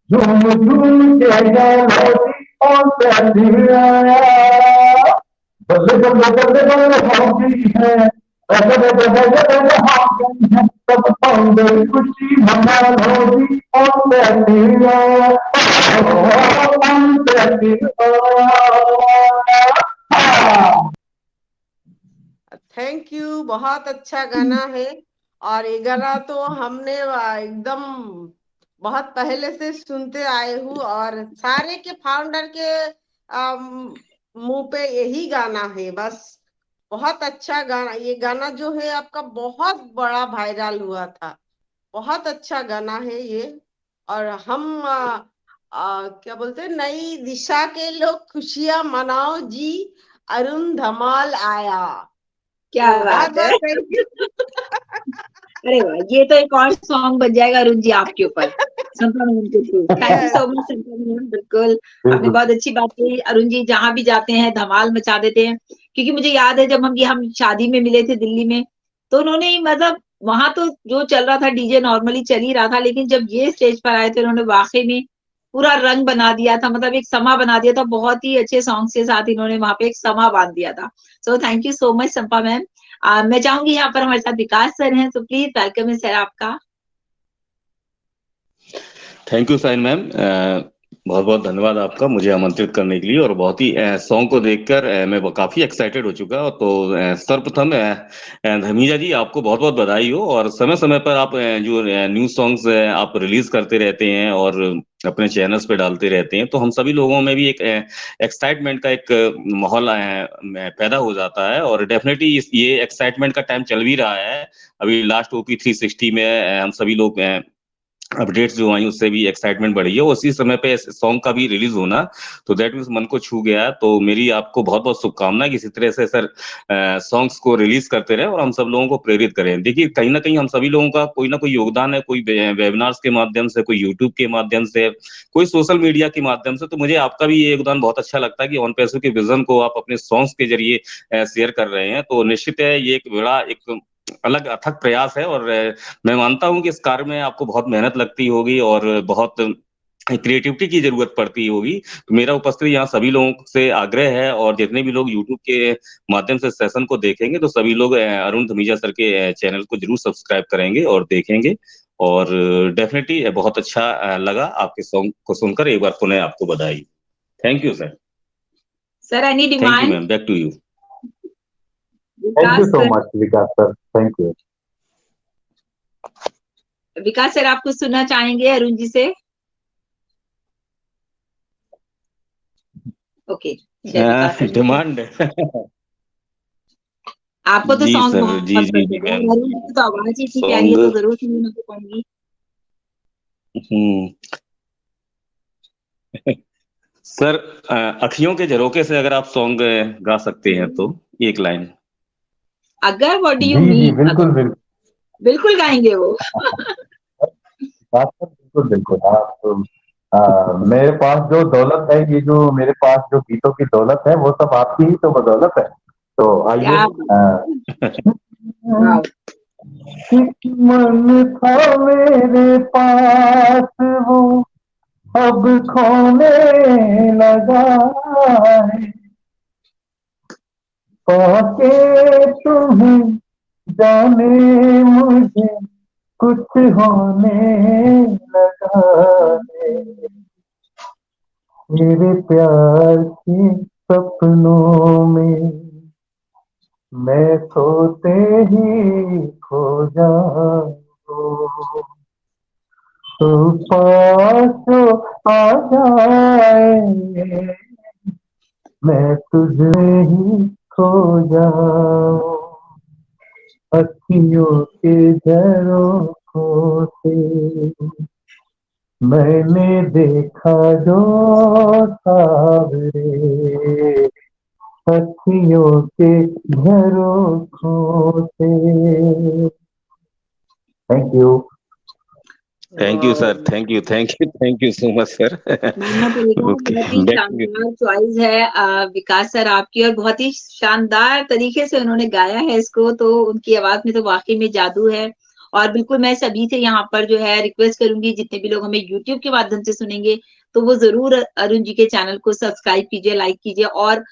झूम झूम के बल्ले बल्ले बल्ले बल्ले हो गई है, सब अंदर खुशी मना लो थैंक यू, बहुत अच्छा गाना है। और ये गाना तो हमने एकदम बहुत पहले से सुनते आए हूँ, और सारे के फाउंडर के मुंह पे यही गाना है बस। बहुत अच्छा गाना, ये गाना जो है आपका बहुत बड़ा वायरल हुआ था, बहुत अच्छा गाना है ये। और हम क्या बोलते हैं, नई दिशा के लोग खुशियां मनाओ जी, अरुण धमाल आया। क्या तो बहुत बात है। बहुत थैंक यू। अरे वाह, ये तो एक और सॉन्ग बन जाएगा अरुण जी आपके ऊपर, संपा मैम के through. Thank you so much Sampa ma'am, बिल्कुल आपने बहुत अच्छी बात कही। अरुण जी जहाँ भी जाते हैं धमाल मचा देते हैं, क्योंकि मुझे याद है जब हम शादी में मिले थे दिल्ली में, तो उन्होंने मतलब वहां तो जो चल रहा था डीजे नॉर्मली चल ही रहा था, लेकिन जब ये स्टेज पर आए थे उन्होंने वाकई में पूरा रंग बना दिया था, मतलब एक समा बना दिया था। बहुत ही अच्छे सॉन्ग के साथ इन्होंने वहां पे एक समा बांध दिया था। So thank you so much Sampa ma'am. मैं चाहूंगी यहाँ पर हमारे साथ विकास सर हैं, तो प्लीज वेलकम है सर आपका। थैंक यू साइन मैम, बहुत बहुत धन्यवाद आपका मुझे आमंत्रित करने के लिए। और बहुत ही सॉन्ग को देखकर मैं काफी एक्साइटेड हो चुका। तो सर्वप्रथम धमीजा जी आपको बहुत बहुत बधाई हो, और समय समय पर आप जो न्यू सॉन्ग्स आप रिलीज करते रहते हैं और अपने चैनल्स पे डालते रहते हैं, तो हम सभी लोगों में भी एक एक्साइटमेंट का एक माहौल पैदा हो जाता है। और डेफिनेटली ये एक्साइटमेंट का टाइम चल भी रहा है। अभी लास्ट ओपी 360 में हम सभी लोग अपडेट्स जो आई उससे भी एक्साइटमेंट बढ़ी है, उसी समय पे सॉन्ग का भी रिलीज होना, तो दैट मीन्स मन को छू गया। तो मेरी आपको बहुत बहुत शुभकामनाएं कि इसी तरह से सर सॉन्ग्स को रिलीज करते रहे और हम सब लोगों को प्रेरित करें। देखिए कहीं ना कहीं हम सभी लोगों का कोई ना कोई योगदान है, कोई वेबिनार्स के माध्यम से, कोई यूट्यूब के माध्यम से, कोई सोशल मीडिया के माध्यम से। तो मुझे आपका भी ये योगदान बहुत अच्छा लगता है कि ऑन पैसो के विजन को आप अपने सॉन्ग्स के जरिए शेयर कर रहे हैं। तो निश्चित है ये एक बड़ा एक अलग अथक प्रयास है, और मैं मानता हूं कि इस कार्य में आपको बहुत मेहनत लगती होगी और बहुत क्रिएटिविटी की जरूरत पड़ती होगी। तो मेरा उपस्थिति यहाँ सभी लोगों से आग्रह है, और जितने भी लोग यूट्यूब के माध्यम से सेशन को देखेंगे तो सभी लोग अरुण धमीजा सर के चैनल को जरूर सब्सक्राइब करेंगे और देखेंगे। और डेफिनेटली बहुत अच्छा लगा आपके सॉन्ग को सुनकर। एक बार पुनः आपको बधाई। Thank you sir. Sir any thank you demand? Ma'am, back to you. Thank you Vikas so sir, much Vikas sir, thank you. Vikas sir आप कुछ सुनना चाहेंगे अरुण जी से? ओके, जय विकास सर। डिमांड आपको तो जी सॉन्ग सर, बहुत जी जी जी पसंद है, मैम। और अरुण जी की तो आवाज ही इतनी प्यारी है, सॉन्ग, तो जरूर सुनना तो कहूंगी। सर अखियों के झरोखे से अगर आप सॉन्ग गा सकते हैं तो एक लाइन। अगर व्हाट डू यू जी जी मीन, बिल्कुल अगर बिल्कुल। बिल्कुल गाएंगे वो। बात तो बिल्कुल बिल्कुल। आप मेरे पास जो दौलत है, ये जो मेरे पास जो गीतों की दौलत है, वो सब आपकी ही तो बदौलत है। तो आइए। क्या वाह। एक मन था मेरे पास, वो अब खोने लगा है। पाके तुम्हें जाने मुझे कुछ होने लगा है। मेरे प्यार के सपनों में मैं सोते ही खो जाऊं, तो पास आ जाए, मैं तुझे ही खो जाऊं। अखियों के झरोखों से मैंने देखा जो सावरे, अखियों के झरोखों से। Thank you. Thank you sir, thank you, thank you, thank you so much sir. मानना पड़ेगा, ओके, बहुत ही बैक टू यू। शानदार चॉइस है विकास सर आपकी, और बहुत ही शानदार तरीके से उन्होंने गाया है इसको, तो उनकी आवाज में तो वाकई में जादू है। और बिल्कुल मैं सभी से यहाँ पर जो है रिक्वेस्ट करूंगी, जितने भी लोग हमें यूट्यूब के माध्यम से सुनेंगे, तो वो जरूर अरुण जी के चैनल को सब्सक्राइब कीजिए, लाइक कीजिए, और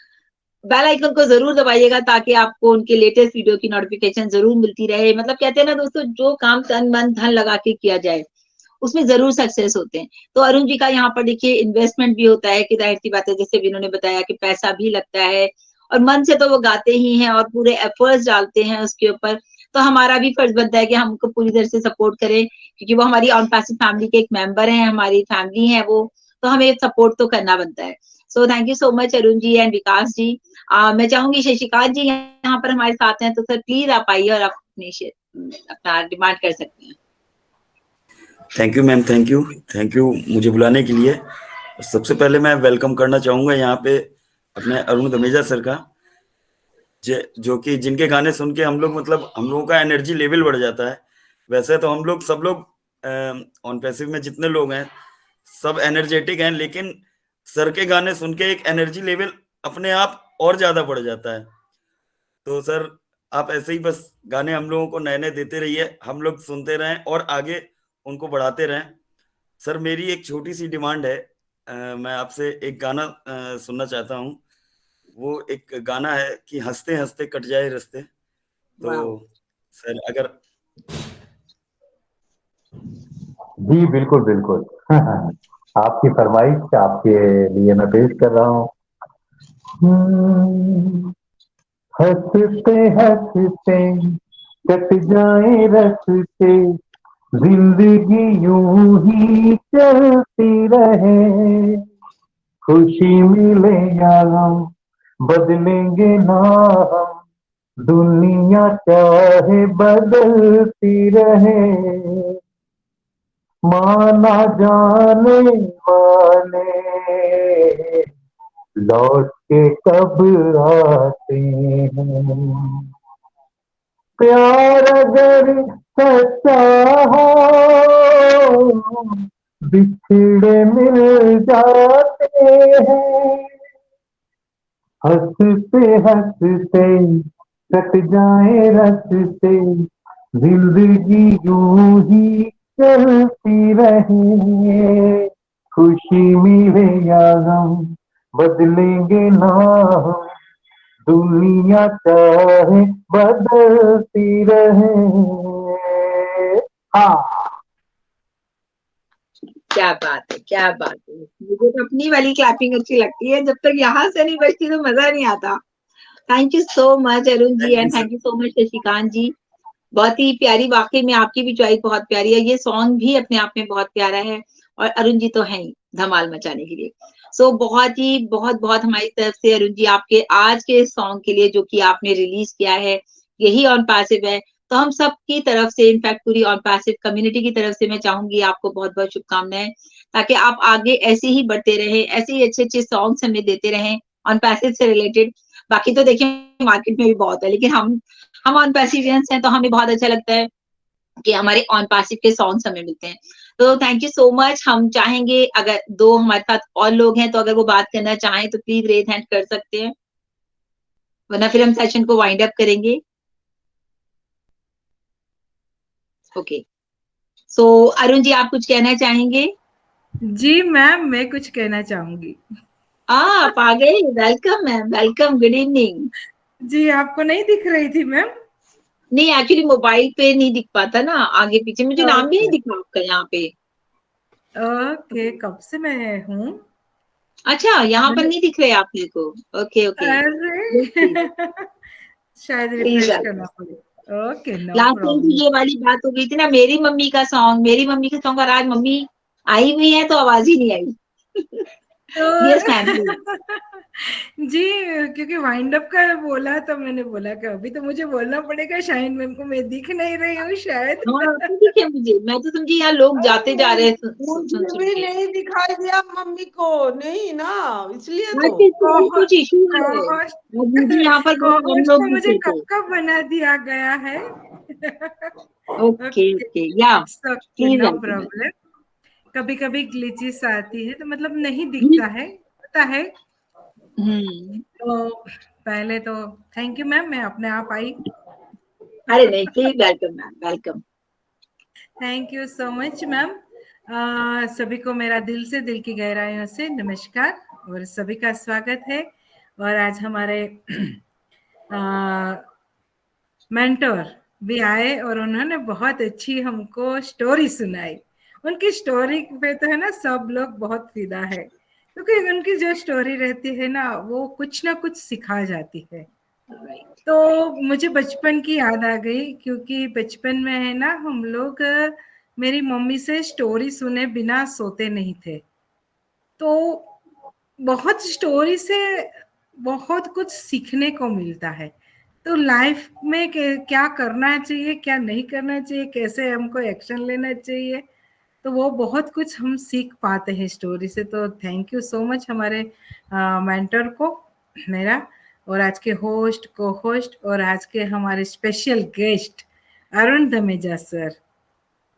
बेल आइकन को जरूर दबाइएगा, ताकि आपको उनके लेटेस्ट वीडियो की नोटिफिकेशन जरूर मिलती रहे। मतलब कहते हैं ना दोस्तों, जो काम तन मन धन लगा के किया जाए, उसमें जरूर सक्सेस होते हैं। तो अरुण जी का यहाँ पर देखिए इन्वेस्टमेंट भी होता है, कि जाहिर सी बात है, जैसे भी इन्होंने बताया कि पैसा भी लगता है, और मन से तो वो गाते ही हैं और पूरे एफर्ट्स डालते हैं उसके ऊपर। तो हमारा भी फर्ज बनता है कि हम उनको पूरी तरह से सपोर्ट करें, क्योंकि वो हमारी ऑन पैसिव फैमिली के एक मेंबर हैं, हमारी फैमिली है वो, तो हमें सपोर्ट तो करना बनता है। So thank you so much Arun ji and Vikas ji. मैं चाहूंगी शशिकांत जी यहाँ पर हमारे साथ हैं, तो सर प्लीज आप आइए और अपना डिमांड कर सकते हैं। Thank you ma'am, thank you मुझे बुलाने के लिए। सबसे पहले मैं वेलकम करना चाहूंगा यहाँ पे अपने अरुण धमेजा सर का, जो कि जिनके गाने सुन के हम लोग, मतलब हम लोगों का एनर्जी लेवल बढ़ जाता है। वैसे तो हम लोग सब लोग ऑन पैसिव में जितने लोग हैं सब एनर्जेटिक हैं, लेकिन सर के गाने सुन के एक एनर्जी लेवल अपने आप और ज्यादा बढ़ जाता है। तो सर आप ऐसे ही बस गाने हम लोगों को नए नए देते रहिए, हम लोग सुनते रहें और आगे उनको बढ़ाते रहें। सर मेरी एक छोटी सी डिमांड है, मैं आपसे एक गाना सुनना चाहता हूँ। वो एक गाना है कि हंसते हंसते कट जाए रास्ते। तो सर अगर जी बिल्कुल बिल्कुल। आपकी फरमाइश आपके लिए मैं पेश कर रहा हूँ। हंसते हंसते कट जाए रास्ते, जिंदगी यूं ही चलती रहे। खुशी मिले या गम बदलेंगे ना हम, दुनिया चाहे बदलती रहे। माना जाने वाले लौट के कब आते हैं। प्यार अगर सच्चा हो, बिछड़े मिल जाते हैं। हंसते हंसते कट जाए रास्ते, जिंदगी यूं ही चलती रहे। खुशी मिले या गम बदलेंगे ना हम, दुनिया चाहे बदलती रहे। हाँ। क्या बात है, क्या बात है। मुझे तो अपनी वाली क्लैपिंग अच्छी लगती है, जब तक यहाँ से नहीं बजती तो मजा नहीं आता। Thank you so much Arun ji thank you and sir. Thank you so much Shashikant ji. बहुत ही प्यारी, वाकई में आपकी भी चॉइस बहुत प्यारी है, ये सॉन्ग भी अपने आप में बहुत प्यारा है, और अरुण जी तो हैं ही धमाल मचाने के लिए। सो बहुत ही बहुत बहुत हमारी तरफ से अरुण जी आपके आज के सॉन्ग के लिए, जो कि आपने रिलीज किया है, यही ऑन पैसिव है। तो हम सब की तरफ से, इनफैक्ट पूरी ऑन पैसिव कम्युनिटी की तरफ से मैं चाहूंगी आपको बहुत बहुत शुभकामनाएं, ताकि आप आगे ऐसे ही बढ़ते रहें, ऐसे ही अच्छे अच्छे सॉन्ग्स हमें देते रहें ऑन पैसिव से रिलेटेड। बाकी तो देखिए मार्केट में भी बहुत है, लेकिन हम ऑन पैसिवियंस हैं, तो हमें बहुत अच्छा लगता है कि हमारे ऑन पैसिव के सॉन्ग्स हमें मिलते हैं। तो थैंक यू सो मच। हम चाहेंगे अगर दो हमारे साथ और लोग हैं, तो अगर वो बात करना चाहें तो प्लीज रेज हैंड कर सकते हैं, वरना फिर हम सेशन को वाइंड अप करेंगे। ओके, सो अरुण जी, आप कुछ कहना चाहेंगे? जी मैम, मैं कुछ कहना चाहूंगी। आप आ गए, welcome ma'am, welcome, good evening. जी, आपको नहीं दिख रही थी मैम? नहीं, एक्चुअली मोबाइल पे नहीं दिख पाता ना, आगे पीछे मुझे नाम भी नहीं दिखा आपका यहाँ पे। ओके, कब से मैं हूँ? अच्छा, यहाँ पर नहीं दिख रहे आप मेरे को। ओके ओके, अरे शायद प्लीज। रिफ्रेश करना पड़ेगा। Okay, no last time problem. ये वाली बात हो गई थी ना, मेरी मम्मी का सॉन्ग, और आज मम्मी आई हुई है तो आवाज ही नहीं आई। Yes ma'am. जी, क्योंकि वाइंड अप का बोला तो मैंने बोला कि अभी तो मुझे बोलना पड़ेगा शायद मैम को, मैं दिख नहीं रही हूँ शायद। हाँ, ठीक है, मुझे, मैं तो समझी यहाँ लोग जाते जा रहे हैं मुझे भी नहीं दिखाई दिया मम्मी को, नहीं ना, इसलिए तो कुछ इशू है। मुझे यहाँ पर बहुत हम को लोग मुझे दिखे थे। कब बना दिया गया है। ओके ओके, या प्लीज नो प्रॉब्लम। कभी कभी ग्लिचेस आती है तो मतलब नहीं दिखता है, पता है। तो पहले तो थैंक यू मैम, मैं अपने आप आई। अरे नहीं, please, welcome ma'am, welcome. Thank you so much ma'am. सभी को मेरा दिल की गहराइयों से नमस्कार और सभी का स्वागत है। और आज हमारे मेंटोर भी आए और उन्होंने बहुत अच्छी हमको स्टोरी सुनाई। उनकी स्टोरी पे तो है ना सब लोग बहुत फिदा है, क्योंकि उनकी जो स्टोरी रहती है ना वो कुछ ना कुछ सिखा जाती है। तो मुझे बचपन की याद आ गई, क्योंकि बचपन में है ना हम लोग मेरी मम्मी से स्टोरी सुने बिना सोते नहीं थे। तो बहुत स्टोरी से बहुत कुछ सीखने को मिलता है। तो लाइफ में क्या करना चाहिए, क्या नहीं करना चाहिए, कैसे हमको एक्शन लेना चाहिए, तो वो बहुत कुछ हम सीख पाते हैं स्टोरी से। तो थैंक यू सो मच हमारे मेंटर को, मेरा और आज के होस्ट, को होस्ट और आज के हमारे special guest Arun Dhameja sir.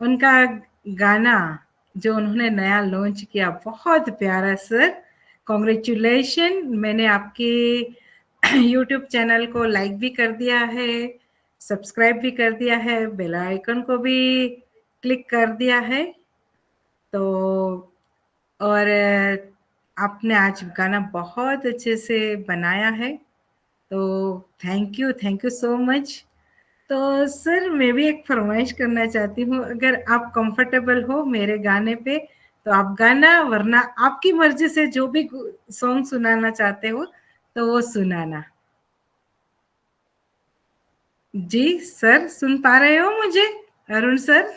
उनका गाना जो उन्होंने नया लॉन्च किया बहुत प्यारा सर, कॉन्ग्रेचुलेशन। मैंने आपके यूट्यूब चैनल को लाइक भी कर दिया है, सब्सक्राइब भी कर दिया है, बेल आइकन को भी क्लिक कर दिया है। तो और आपने आज गाना बहुत अच्छे से बनाया है, तो थैंक यू सो मच। तो सर मैं भी एक फरमाइश करना चाहती हूँ, अगर आप कंफर्टेबल हो मेरे गाने पे तो आप गाना, वरना आपकी मर्जी से जो भी सॉन्ग सुनाना चाहते हो तो वो सुनाना। जी सर, सुन पा रहे हो मुझे अरुण सर?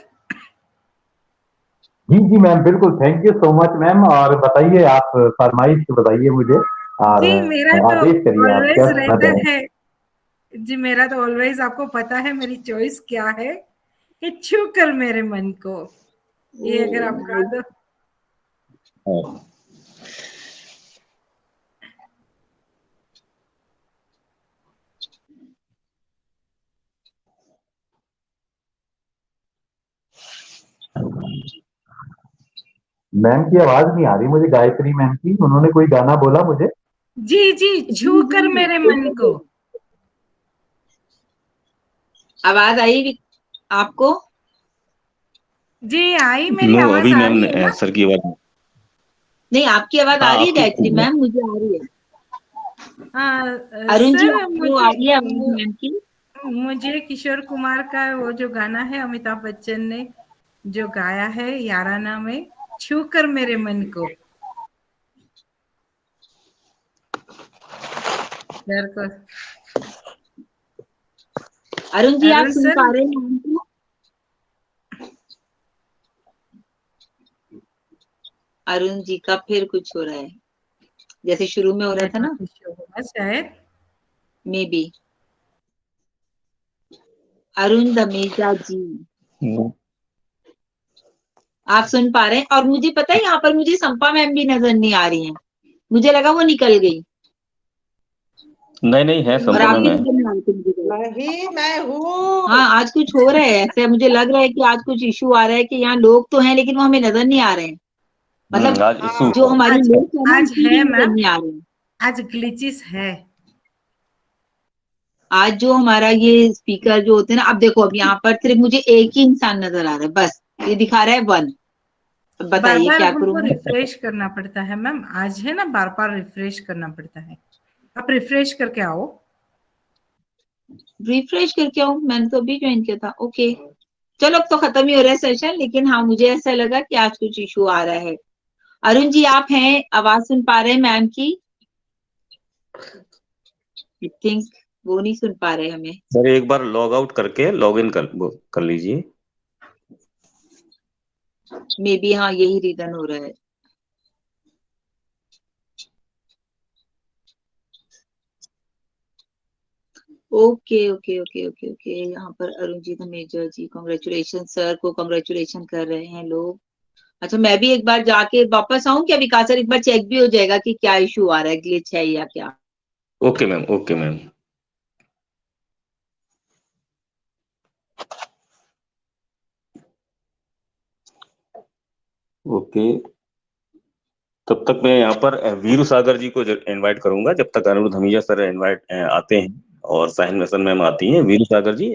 जी जी मैम, बिल्कुल, thank you so much ma'am. और बताइए, आप फरमाइश बताइए मुझे और जी मेरा तो आदेश करिए, आप क्या ऑलवेज सुनना रहता चाहें। है। जी मेरा तो ऑलवेज, आपको पता है मेरी चॉइस क्या है, कि छू कर मेरे मन को, ये अगर आप गा दो। मैम की आवाज नहीं आ रही मुझे, गायत्री मैम की, उन्होंने कोई गाना बोला मुझे। जी जी, छू कर मेरे मन को। आवाज आई आपको? जी आई, मेरी नो, आवाज अभी आ रही है मैम ना? सर की आवाज। नहीं, आपकी आवाज आ हाँ, रही है आपकी गायत्री खूब है। मैम, मुझे आ रही है। अरुण जी, सर आपको आ रही है आवाज मैम की? मुझे किशोर कुमार का वो जो गाना है, अमिताभ बच्चन ने जो गाया है याराना में, छू कर मेरे मन को, सर को। अरुण जी, आप अरुण सुन सर, पा रहे हैं हमको? अरुण जी का फिर कुछ हो रहा है, जैसे शुरू में हो रहा था ना, नेटवर्क इश्यू होगा शायद। May be. अरुण धमेजा जी, आप सुन पा रहे हैं? और मुझे पता है यहाँ पर मुझे संपा मैम भी नजर नहीं आ रही हैं, मुझे लगा वो निकल गई। नहीं है और संपा आप मैम भी है। नजर नहीं आ रही थी मुझे। नहीं, मैं हूँ। हाँ, आज कुछ हो रहा है, ऐसे मुझे लग रहा है कि आज कुछ इशू आ रहा है कि यहाँ लोग तो हैं लेकिन वो हमें नजर नहीं आ रहे हैं। मतलब आज इशू जो हमारी आज लोग हैं ना, आज इसीलिए है नजर मैम, नहीं आ रहे हैं। आज ग्लिचेस है। आज जो हमारा ये स्पीकर जो होते हैं ना, अब देखो अब यहाँ पर सिर्फ मुझे एक ही इंसान नजर आ रहा है, बस ये दिखा रहा है 1। अब बार बताइए बार क्या करूं हमको मैं? रिफ्रेश करना पड़ता है मैम, आज है ना, बार बार रिफ्रेश करना पड़ता है। आप रिफ्रेश करके आओ। रिफ्रेश करके आऊं? मैंने तो अभी ज्वाइन किया था। ओके, चलो अब तो खत्म ही हो रहा है सेशन, लेकिन हाँ मुझे ऐसा लगा कि आज कुछ इशू आ रहा है। अरुण जी आप हैं, आवाज सुन पा रहे हैं मैम की? आई थिंक वो नहीं सुन पा रहे हमें। सर एक बार लॉग आउट करके लॉग इन कर लीजिए। मे बी हाँ यही रीजन हो रहा है। Okay okay okay okay okay, यहाँ पर अरुण जी धमेजा जी, कॉन्ग्रेचुलेशन सर को कॉन्ग्रेचुलेशन कर रहे हैं लोग। अच्छा मैं भी एक बार जाके वापस आऊं क्या विकास सर? एक बार चेक भी हो जाएगा कि क्या इशू आ रहा है, ग्लिच है या क्या। Okay ma'am, okay ma'am. Okay, तब तक मैं यहाँ पर वीरू सागर जी को इनवाइट करूंगा, जब तक अरुण धमीजा सर इनवाइट आते हैं और साहिल मिशन मैम आती हैं। वीरू सागर जी,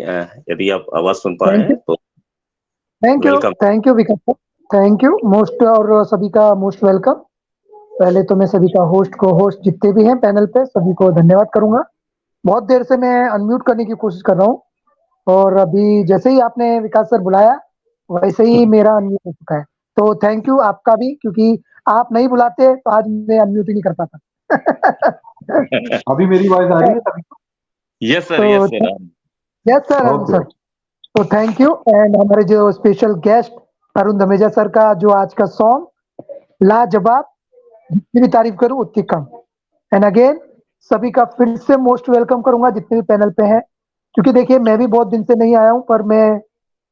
यदि आप आवाज सुन पा रहे हैं तो welcome. Thank you Vikas sir, thank you most, और सभी का मोस्ट वेलकम। पहले तो मैं सभी का होस्ट को होस्ट जितने भी हैं पैनल पे सभी को धन्यवाद करूंगा। बहुत देर से मैं अनम्यूट करने की कोशिश कर रहा हूँ और अभी जैसे ही आपने विकास सर बुलाया वैसे ही मेरा अनम्यूट हो चुका है। तो थैंक यू आपका भी, क्योंकि आप नहीं बुलाते तो आज मैं अनम्यूट ही नहीं कर पाता। अभी मेरी वॉइस आ रही है सभी को? यस सर, तो yes sir. Yes sir, Arun okay, sir, तो थैंक यू। एंड हमारे जो special guest Arun Dhameja sir का जो आज का सॉन्ग लाजवाब, जितनी भी तारीफ करूं उतनी कम। एंड अगेन सभी का फिर से मोस्ट वेलकम करूंगा जितने भी पैनल पे हैं, क्योंकि देखिए मैं भी बहुत दिन से नहीं आया हूं, पर मैं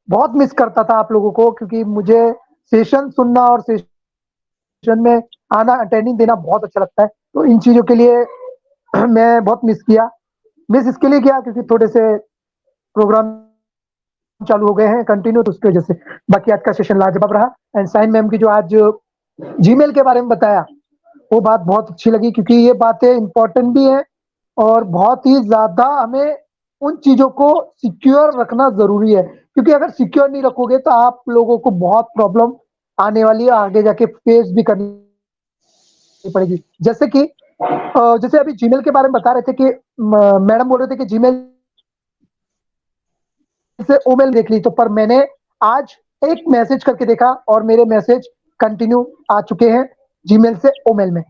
बहुत मिस करता था आप लोगों को, क्योंकि मुझे सेशन सुनना और सेशन में आना, अटेंडिंग देना बहुत अच्छा लगता है। तो इन चीजों के लिए मैं बहुत मिस किया। मिस इसके लिए किया क्योंकि थोड़े से प्रोग्राम चालू हो गए हैं कंटिन्यू, तो उसकी वजह से। बाकी आज का सेशन लाजवाब रहा। एंड साइन मैम की जो आज जीमेल के बारे में बताया वो बात बहुत अच्छी लगी, क्योंकि ये बातें इंपॉर्टेंट भी है और बहुत ही ज्यादा हमें उन चीजों को सिक्योर रखना जरूरी है, क्योंकि अगर सिक्योर नहीं रखोगे तो आप लोगों को बहुत प्रॉब्लम आने वाली है, आगे जाके फेस भी करनी पड़ेगी। जैसे कि जैसे अभी जीमेल के बारे में बता रहे थे कि मैडम बोल रहे थे कि जीमेल से ओमेल देख ली, तो पर मैंने आज एक मैसेज करके देखा और मेरे मैसेज कंटिन्यू आ चुके हैं जीमेल से ओमेल में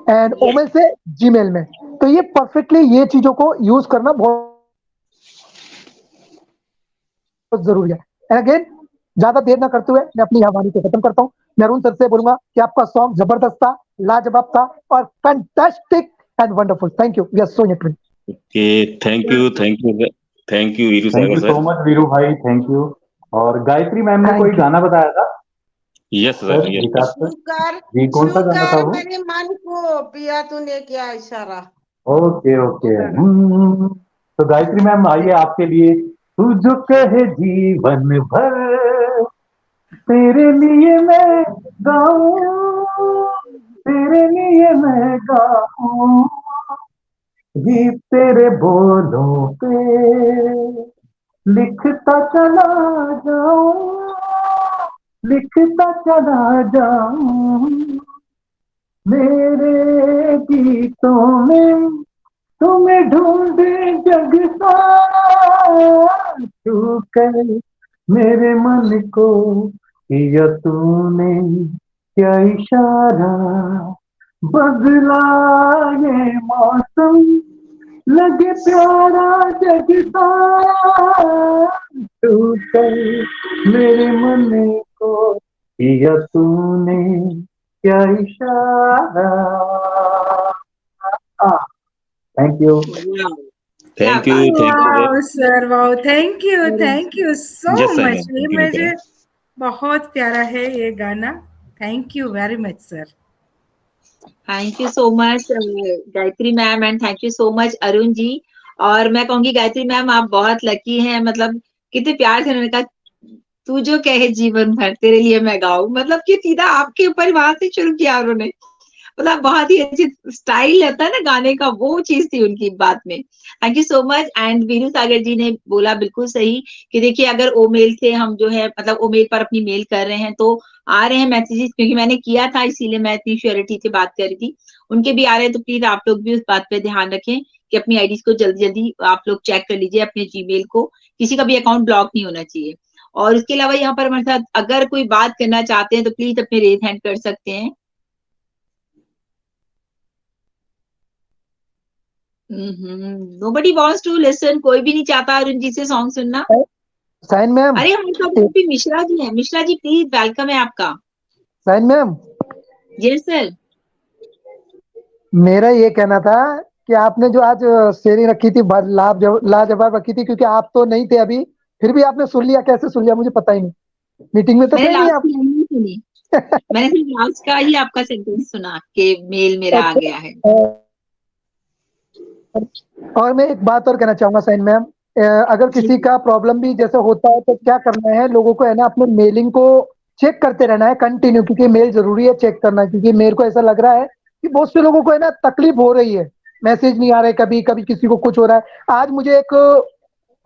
एंड ओमेल से जीमेल में। तो ये परफेक्टली ये चीजों को यूज करना बहुत जरूरी है। एंड अगेन ज्यादा देर ना करते हुए मैं अपनी यहाँ वाणी को खत्म करता हूँ। मैं अरुण सर से बोलूंगा कि आपका सॉन्ग जबरदस्त था, लाजवाब था और fantastic and wonderful. Thank you, we are so interested. Okay, thank you Veeru thank Sagar you sir. So much Veeru भाई, थैंक यू। और गायत्री मैम ने Thank कोई you. गाना बताया था yes sir, sir, yes Vikas sir. Sir पुकार जी, कौन सा गाना था पुकार वो? मेरे मन को, पिया तूने क्या इशारा। Okay okay. वो गाना। तो गायत्री मैम आइए आपके लिए, तू जो कहे जीवन भर तेरे लिए मैं गाऊं, तेरे लिए मैं गाऊं, ये तेरे बोलों पे लिखता चला जाऊं, लिखता चला जाऊं, मेरे गीतों में तुम्हें ढूंढे जग सारा, तू कर मेरे मन को किया तूने क्या इशारा, बदला ये मौसम लगे प्यारा जग सारा, तू कर मेरे मन को किया तूने क्या इशारा। Thank you. Thank you wow sir, wow, thank you so Yes, I much. know. ये Thank you, मुझे Vikram. बहुत प्यारा है ये गाना। Thank you very much sir. Thank you so much Gayatri ma'am, and thank you so much Arun ji. और मैं कहूंगी गायत्री मैम आप बहुत लकी हैं, मतलब कितने प्यार से उन्होंने कहा तू जो कहे जीवन भर तेरे लिए मैं गाऊं, मतलब कि सीधा आपके ऊपर वहां से शुरू किया उन्होंने। मतलब बहुत ही अच्छी स्टाइल रहता है ना गाने का, वो चीज थी उनकी बात में। Thank you so much. And Veeru Sagar ji ने बोला बिल्कुल सही कि देखिए अगर ओमेल से हम जो है मतलब ओमेल पर अपनी मेल कर रहे हैं तो आ रहे हैं मैसेजेस, क्योंकि मैंने किया था इसीलिए मैं इतनी श्योरिटी से बात कर रही थी। उनके भी आ रहे हैं, तो प्लीज आप लोग भी उस बात पे ध्यान रखें कि अपनी आईडीज को जल्दी जल्दी आप लोग चेक कर लीजिए, अपने जीमेल को, किसी का भी अकाउंट ब्लॉक नहीं होना चाहिए। और उसके अलावा यहाँ पर हमारे साथ अगर कोई बात करना चाहते हैं तो प्लीज अपने रेज हैंड कर सकते हैं। Nobody wants to listen, कोई भी नहीं चाहता अरुण जी से सॉन्ग सुनना। साइन मैम, अरे हमारे साथ भी मिश्रा जी हैं। मिश्रा जी प्लीज, वेलकम है आपका। Sign ma'am, yes sir. मेरा ये कहना था कि आपने जो आज शेयरिंग रखी थी लाजवाब रखी थी, क्योंकि आप तो नहीं थे अभी, फिर भी आपने सुन लिया। कैसे सुन लिया मुझे पता ही नहीं, मीटिंग में तो थे मैंने नहीं लास्ट आप। की लाइन नहीं सुनी, मैंने सिर्फ लास्ट का ही आपका सेंटेंस सुना कि मेल मेरा आ गया है। और मैं एक बात और कहना चाहूंगा साइन मैम, अगर किसी का प्रॉब्लम भी जैसे होता है तो क्या करना है, लोगों को है ना अपने मेलिंग को चेक करते रहना है कंटिन्यू, क्योंकि मेल जरूरी है चेक करना। क्योंकि मेरे को ऐसा लग रहा है कि बहुत से लोगों को है ना तकलीफ हो रही है, मैसेज नहीं आ रहे, कभी कभी किसी को कुछ हो रहा है। आज मुझे एक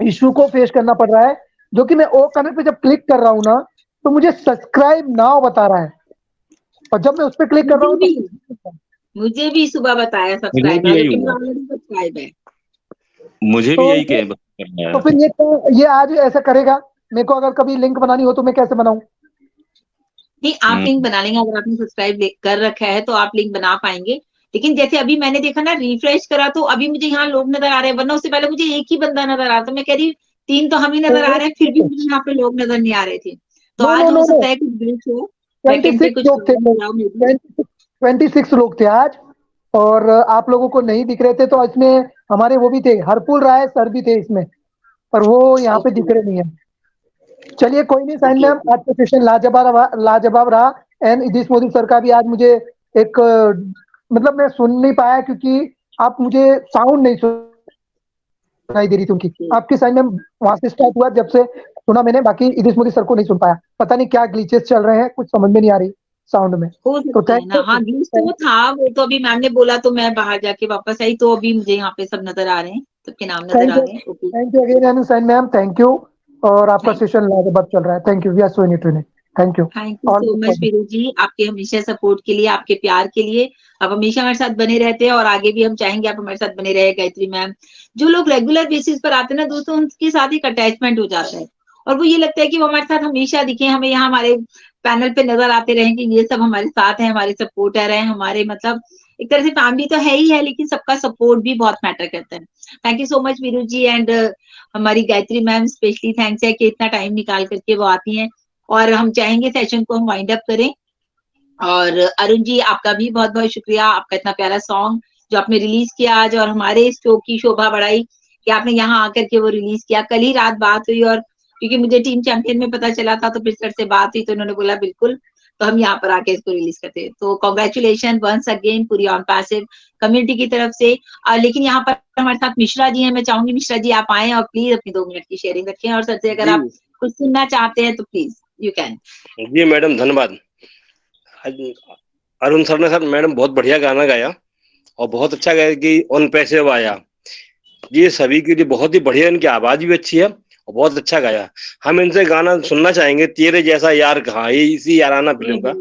इशू को फेस करना पड़ रहा है, जो कि मैं ओ कनेक्ट पे जब क्लिक कर रहा हूँ ना, तो मुझे सब्सक्राइब नाउ बता रहा है, और जब मैं उस पर क्लिक कर रहा हूँ तो मुझे भी सुबह बताया मुझे सब्सक्राइब, भी यही जबकि हुआ, मेरा ऑलरेडी सब्सक्राइब है। मुझे भी यही करना तो है। फिर ये आज ऐसा करेगा। मेरे को अगर कभी लिंक बनानी हो तो मैं कैसे बनाऊं? नहीं, आप लिंक बना लेंगे, अगर आपने सब्सक्राइब कर रखा है तो आप लिंक बना पाएंगे। लेकिन जैसे अभी मैंने देखा ना, रिफ्रेश करा तो अभी मुझे यहाँ लोग नजर आ रहे हैं, वरना उससे पहले मुझे एक ही बंदा नजर आ रहा था। मैं कह रही 3 तो हम ही नजर आ रहे हैं, फिर भी मुझे यहाँ पे लोग नजर नहीं आ रहे थे। तो आज हो सकता है कुछ ग्लिच हो, बैकएंड पे 26 कुछ लोग थे, 26 लोग थे आज, और आप लोगों को नहीं दिख रहे थे। तो इसमें हमारे वो भी थे, हरपुल राय सर भी थे इसमें, पर वो यहाँ पे दिख रहे नहीं है। चलिए कोई नहीं साइन मैम, आज का सेशन लाजवाब रहा। एंड इदिश मोदी सर का भी आज मुझे एक मतलब मैं सुन नहीं पाया, क्योंकि आप मुझे साउंड नहीं सुनाई दे रही थी उनकी। आपकी साइन मैम वहां से स्टार्ट हुआ, जब से सुना मैंने, बाकी इदिश मोदी सर को नहीं सुन पाया। पता नहीं क्या ग्लिचेस चल रहे हैं, कुछ समझ में नहीं आ रही साउंड में। हो सकता है ना। हाँ, ग्लिच तो था, वो तो अभी मैम ने बोला तो मैं बाहर जाके वापस आई, तो अभी मुझे यहाँ पे सब नजर आ रहे हैं, सबके नाम नजर आ रहे हैं। Thank you again Sain ma'am, thank you. और आपका सेशन लाजवाब चल रहा है। Thank you, we are so in it. Thank you so much Veeru ji, आपके हमेशा सपोर्ट के लिए, आपके प्यार के लिए। आप हमेशा हमारे साथ बने रहते हैं और आगे भी हम चाहेंगे आप हमारे साथ बने रहे। गायत्री मैम, जो लोग रेगुलर बेसिस पर आते हैं ना दोस्तों, उनके साथ एक अटैचमेंट हो जाता है, और वो ये लगता है कि वो हमारे साथ हमेशा दिखे, हमें यहाँ हमारे पैनल पे नजर आते रहे कि ये सब हमारे साथ है, हमारे सपोर्टर है, हमारे मतलब एक तरह से फैमिली तो है ही है, लेकिन सबका सपोर्ट भी बहुत मैटर करता है। Thank you so much Veeru ji. And हमारी गायत्री मैम स्पेशली थैंक्स है कि इतना टाइम निकाल करके वो आती हैं, और हम चाहेंगे सेशन को हम वाइंड अप करें। और अरुण जी आपका भी बहुत बहुत शुक्रिया, आपका इतना प्यारा सॉन्ग जो आपने रिलीज किया आज, और हमारे शो की शोभा बढ़ाई कि आपने यहाँ आकर के वो रिलीज किया। कल ही रात बात हुई, और क्योंकि मुझे टीम चैंपियन में पता चला था तो फिर सर से बात हुई, तो उन्होंने बोला बिल्कुल, तो हम यहाँ पर आके इसको रिलीज करते हैं। तो कॉन्ग्रेचुलेशन वंस अगेन पूरी ऑन पैसिव कम्युनिटी की तरफ से। लेकिन यहाँ पर हमारे साथ मिश्रा जी हैं, मैं चाहूंगी मिश्रा जी आप आए और प्लीज अपनी 2 मिनट की शेयरिंग रखें, और सर से अगर आप कुछ सुनना चाहते हैं तो प्लीज यू कैन। जी मैडम, धन्यवाद। अरुण सर ने सर मैडम बहुत बढ़िया गाना गाया, और बहुत अच्छा गाया कि ऑन पैसिव आया। ये सभी के लिए बहुत ही बढ़िया, इनकी आवाज भी अच्छी है और बहुत अच्छा गाया। हम इनसे गाना सुनना चाहेंगे, तेरे जैसा यार कहाँ, ये इसी याराना फिल्म का।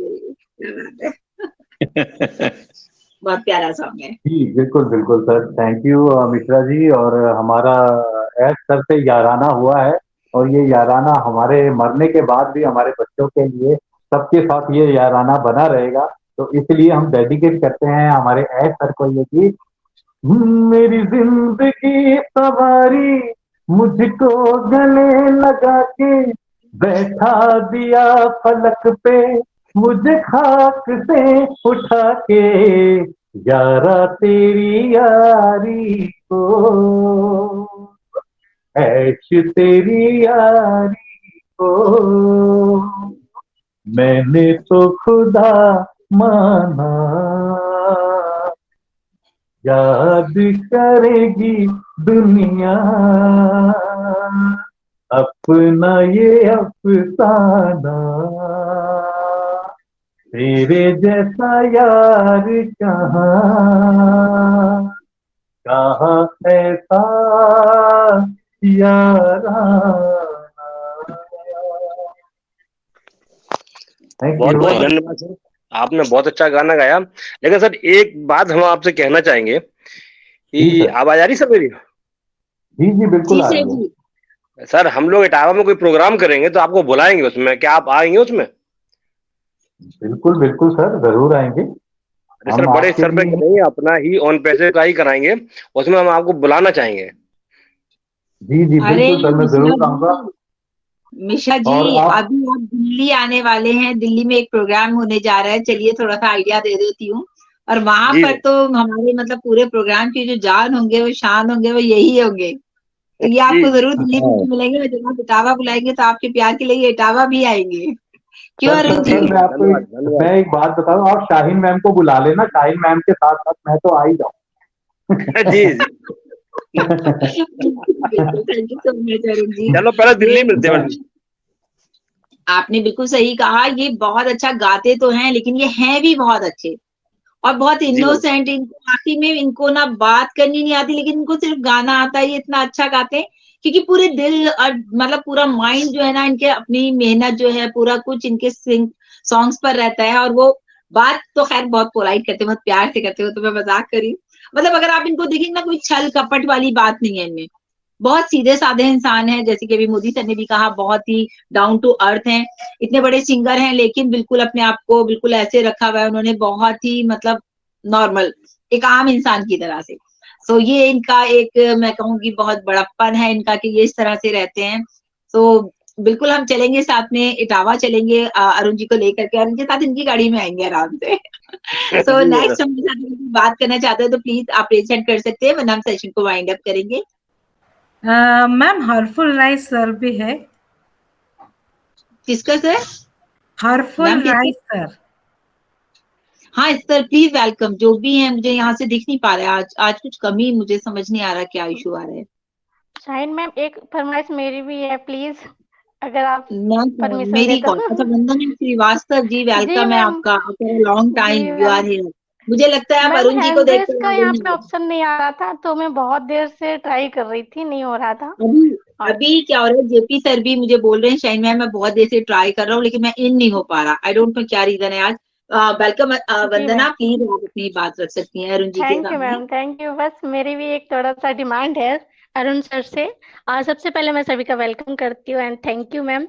बहुत प्यारा सॉन्ग है जी। बिल्कुल बिल्कुल sir, thank you Mishra ji. और हमारा एस सर से याराना हुआ है, और ये याराना हमारे मरने के बाद भी हमारे बच्चों के लिए सबके साथ ये याराना बना रहेगा। तो इसलिए हम डेडिकेट करते हैं हमारे एस सर को ये गीत। मेरी जिंदगी सवारी मुझको गले लगा के, बैठा दिया फलक पे मुझे खाक से उठा के, यारा तेरी यारी को, ऐश तेरी यारी को मैंने तो खुदा माना, याद करेगी दुनिया अपना ये अफसाना, तेरे जैसा यार कहाँ, कहाँ ऐसा याराना। थैंक बहुत यू। बहुत धन्यवाद सर, आपने बहुत अच्छा गाना गाया। लेकिन सर एक बात हम आपसे कहना चाहेंगे जी कि सर। आवाज आ रही सर मेरी? जी जी बिल्कुल जी आ सर रही है। जी। सर हम लोग इटावा में कोई प्रोग्राम करेंगे तो आपको बुलाएंगे उसमें, क्या आप आएंगे उसमें? बिल्कुल बिल्कुल सर, जरूर आएंगे। अरे सर हम बड़े आपके स्तर पे लिए करेंगे, अपना ही ऑन पैसे का ही कराएंगे, उसमें हम आपको बुलाना चाहेंगे। जी जी अरे बिल्कुल सर, मैं मिश्रा जरूर आऊंगा। जी, मिश्रा जी और आप अभी आप दिल्ली आने वाले हैं, दिल्ली में एक प्रोग्राम होने जा रहा है, चलिए थोड़ा सा आइडिया दे देती हूँ। और वहां जी पर सर। तो हमारे मतलब पूरे प्रोग्राम की जो जान होंगे, वो शान होंगे, वो यही होंगे। तो ये जी आपको जरूर दिल्ली में हाँ। मिलेंगे, और जब आप इटावा बुलाएंगे तो आपके प्यार के लिए इटावा भी आएंगे। क्यों सर अरुण सर जी? सर मैं आपको धन्यवाद धन्यवाद। मैं एक बात बताऊं, आप शाहीन मैम को बुला लेना, शाहीन मैम के साथ साथ मैं तो आ ही जाऊं। जी जी, बिल्कुल, thank you so much Arun ji. चलो पहले ये दिल्ली मिलते हैं मैडम। आपने बिल्कुल सही कहा, ये बहुत अच्छा गाते तो हैं, लेकिन ये हैं भी बहुत अच्छे और बहुत जी मैडम। इनोसेंट। इनको आखिर में इनको ना बात करनी नहीं आती, लेकिन इनको सिर्फ गाना आता है। ये इतना अच्छा गाते हैं क्योंकि पूरे दिल और मतलब पूरा माइंड जो है ना, इनके अपनी मेहनत जो है, पूरा कुछ इनके सिंग सॉन्ग्स पर रहता है। और वो बात तो खैर बहुत पोलाइट करते हैं, बहुत प्यार से करते हो, तो मैं मजाक कर रही हूँ। मतलब अगर आप इनको देखेंगे ना, कोई छल कपट वाली बात नहीं है इनमें। बहुत सीधे साधे इंसान है, जैसे कि अभी मोदी सर ने भी कहा, बहुत ही डाउन टू अर्थ हैं। इतने बड़े सिंगर हैं, लेकिन बिल्कुल अपने आप को बिल्कुल ऐसे रखा हुआ है उन्होंने, बहुत ही मतलब नॉर्मल, एक आम इंसान की तरह से। सो ये इनका एक मैं कहूंगी बहुत बड़प्पन है इनका कि ये इस तरह से रहते हैं। सो बिल्कुल हम चलेंगे साथ में, इटावा चलेंगे अरुण जी को लेकर के, और इनके साथ इनकी गाड़ी में आएंगे आराम से। सो जी नेक्स्ट मैडम। हम बात करना चाहते हो तो प्लीज आप रेज हैंड कर सकते हैं, वरना हम सेशन को वाइंड अप करेंगे। मैम हरफुल राइस सर भी है। किसका सर? हरफुल मैम किसका? Rice sir. हाँ सर प्लीज वेलकम। जो भी है, मुझे यहाँ से दिख नहीं पा रहा है आज, आज कुछ कमी, मुझे समझ नहीं आ रहा क्या इशू आ रहा है। शाहीन मैम एक फरमाइश मेरी भी है प्लीज, अगर आप मैम परमिशन दे मेरी तो। कौन? अच्छा, वंदना श्रीवास्तव जी, जी वेलकम है मैम। आपका, आफ्टर लॉन्ग जी time you ma'am. Are here. मुझे लगता है आप मैम अरुण जी को हैंड देख रेस कर का आ यहाँ रही पे हैं। ऑप्शन नहीं आ रहा था, तो मैं बहुत देर से ट्राई कर रही थी, नहीं हो रहा था। अभी और अभी क्या हो रहा है, जेपी सर भी मुझे बोल रहे हैं, शाइन मैम मैं बहुत देर से ट्राई कर रहा हूँ, लेकिन मैं इन नहीं हो पा रहा। आई डोंट नो क्या रीजन है आज। वेलकम जी मैम। वंदना, प्लीज आप अपनी बात रख सकती हैं अरुण जी के थैंक यू सामने। Ma'am, thank you. बस मेरी भी एक थोड़ा सा डिमांड है अरुण सर से। सबसे पहले मैं सभी का वेलकम करती हूँ and thank you ma'am.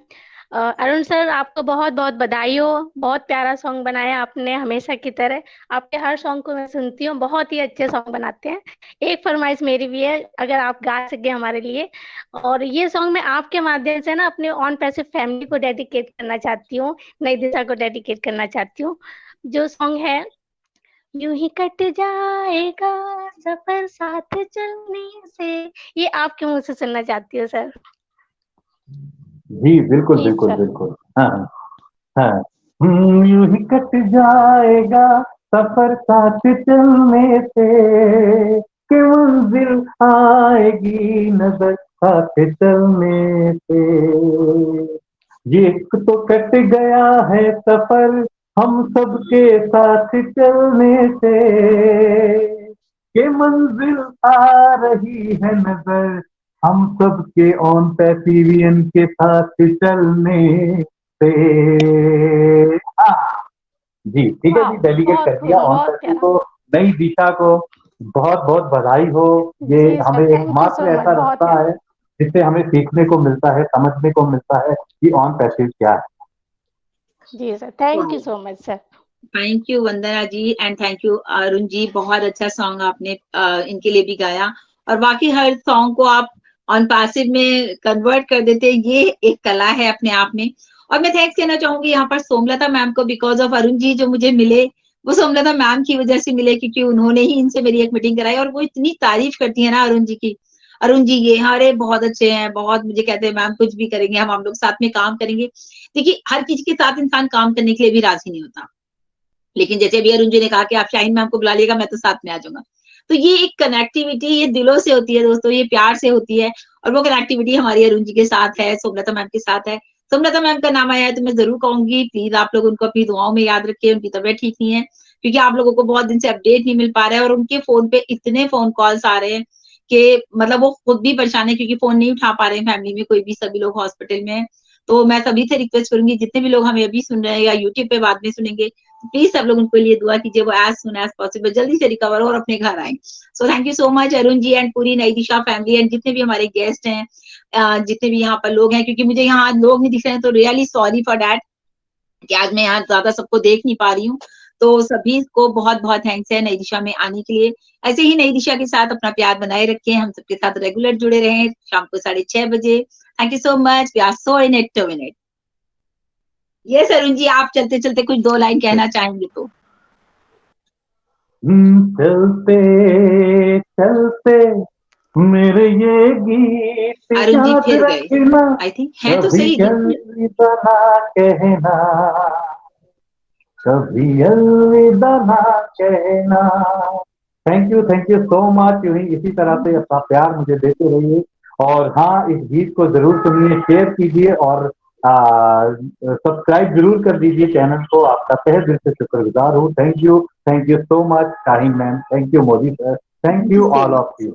Arun sir आपको बहुत बहुत बधाई हो, बहुत प्यारा सॉन्ग बनाया आपने हमेशा की तरह। आपके हर सॉन्ग को मैं सुनती हूँ, बहुत ही अच्छे सॉन्ग बनाते हैं। एक फरमाइश मेरी भी है, अगर आप गा सके हमारे लिए। और ये सॉन्ग मैं आपके माध्यम से ना अपने ऑन पैसे फैमिली को डेडिकेट करना चाहती हूँ, नई दिशा को डेडिकेट करना चाहती हूँ। जो सॉन्ग है, यूं ही कट जाएगा सफर साथ चलने से, ये आपके मुंह से सुनना चाहती हूँ सर। जी बिल्कुल प्लीज बिल्कुल सर। बिल्कुल। हाँ हाँ। यूं ही कट जाएगा सफर साथ चलने से, कि मंजिल आएगी नजर साथ चलने से। ये तो कट गया है सफर हम सबके साथ चलने से, कि मंजिल आ रही है नजर हम सबके ऑन पैसिवियन के साथ चलने से। हाँ जी ठीक है वाह, जी, डेलीगेट कर बहुत दिया ऑन बहुत पैसिव प्यारा। को, नई दिशा को बहुत बहुत बधाई हो। ये जी सर, हमें थैंक यू एकमात्र सो मच, ऐसा बहुत रास्ता प्यारा। है जिससे हमें सीखने को मिलता है, समझने को मिलता है कि ऑन पैसिव क्या है। जी sir, thank you so much sir. Thank you Vandana ji and thank you Arun ji, बहुत अच्छा सॉन्ग आपने इनके लिए भी गाया। और बाकी हर सॉन्ग को आप ऑन पैसिव में कन्वर्ट कर देते हैं, ये एक कला है अपने आप में। और मैं थैंक्स कहना चाहूंगी यहाँ पर सोमलता मैम को, बिकॉज ऑफ अरुण जी जो मुझे मिले, वो सोमलता मैम की वजह से मिले, क्योंकि उन्होंने ही इनसे मेरी एक मीटिंग कराई और वो इतनी तारीफ करती है ना अरुण जी की। अरुण जी ये अरे बहुत अच्छे हैं, बहुत, मुझे कहते हैं मैम कुछ भी करेंगे, हम लोग साथ में काम करेंगे। देखिए हर किसी के साथ इंसान काम करने के लिए भी राजी नहीं होता, लेकिन जैसे अभी अरुण जी ने कहा कि आप शाहीन मैम को बुला लिएगा, मैं तो साथ में आ जाऊंगा। तो ये एक कनेक्टिविटी ये दिलों से होती है दोस्तों, ये प्यार से होती है, और वो कनेक्टिविटी हमारी अरुण जी के साथ है, सोमलता मैम के साथ है। सोमलता मैम का नाम आया है तो मैं जरूर कहूंगी प्लीज आप लोग उनको अपनी दुआओं में याद रखिए। उनकी तबीयत ठीक नहीं है, क्योंकि आप लोगों को बहुत दिन से अपडेट नहीं मिल पा रहा है, और उनके फोन पे इतने फोन कॉल्स आ रहे हैं कि मतलब वो खुद भी परेशान है, क्योंकि फोन नहीं उठा पा रहे हैं फैमिली में कोई भी, सभी लोग हॉस्पिटल में है। तो मैं सभी से रिक्वेस्ट करूंगी, जितने भी लोग हमें अभी सुन रहे हैं या यूट्यूब पे बाद में सुनेंगे, प्लीज सब लोग उनके लिए दुआ कीजिए, वो एज सुन एज पॉसिबल जल्दी से रिकवर हो और अपने घर आए। So thank you so much Arun ji and पूरी नई दिशा फैमिली एंड जितने भी हमारे गेस्ट हैं, जितने भी यहाँ पर लोग हैं, क्योंकि मुझे यहाँ लोग नहीं दिख रहे हैं तो रियली सॉरी फॉर दैट कि आज मैं यहाँ ज्यादा सबको देख नहीं पा रही हूँ। तो सभी को बहुत बहुत थैंक्स है नई दिशा में आने के लिए। ऐसे ही नई दिशा के साथ अपना प्यार बनाए रखें, हम सबके साथ रेगुलर जुड़े रहें शाम को 6:30 बजे। Thank you so much, we are so in it to win it. Yes Arun ji, आप चलते चलते कुछ 2 लाइन कहना चाहेंगे तो। चलते चलते मेरे ये गीत अरुण जी याद फिर गए, रखना, आई थिंक है तो कभी सही। अलविदा ना कहना, कभी अलविदा ना कहना। Thank you so much. यूं ही इसी तरह से अपना प्यार मुझे देते रहिए, और हाँ इस गीत को जरूर सुनिए, शेयर कीजिए और सब्सक्राइब जरूर कर दीजिए चैनल को। आपका तहे दिल से शुक्रगुजार हूँ। Thank you so much Shaheen ma'am, thank you Modi sir, thank you all of you.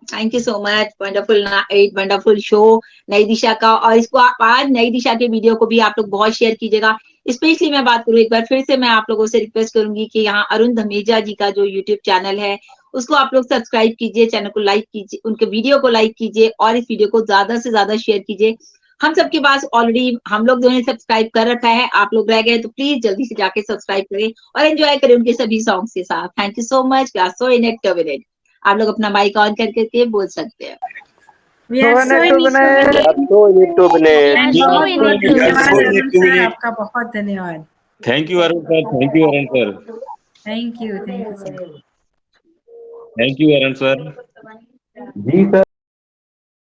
Thank you so much, wonderful night, wonderful show नई दिशा का। और इसको आप आज नई दिशा के वीडियो को भी आप लोग बहुत शेयर कीजिएगा। स्पेशली मैं बात करूँ एक बार फिर से, मैं आप लोगों से रिक्वेस्ट करूंगी कि यहाँ अरुण धमेजा जी का जो यूट्यूब चैनल है उसको आप लोग सब्सक्राइब कीजिए, चैनल को लाइक कीजिए, उनके वीडियो को लाइक कीजिए और इस वीडियो को ज्यादा से ज्यादा शेयर कीजिए। हम सबके पास ऑलरेडी हम लोग दोनों ने सब्सक्राइब कर रखा है, आप लोग रह गए तो प्लीज जल्दी से जाके सब्सक्राइब करें और एंजॉय करें उनके सभी सॉन्ग्स के साथ। Thank you so much, we are so in it to win it. आप लोग अपना माइक ऑन करके बोल सकते हैं। We are so in it to win it. And so बहुत in बहुत it to win धन्यवाद it. अरुण सर, आपका बहुत धन्यवाद। Thank you Arun sir, thank you Arun sir, thank you sir. Thank you Arun sir. जी सर।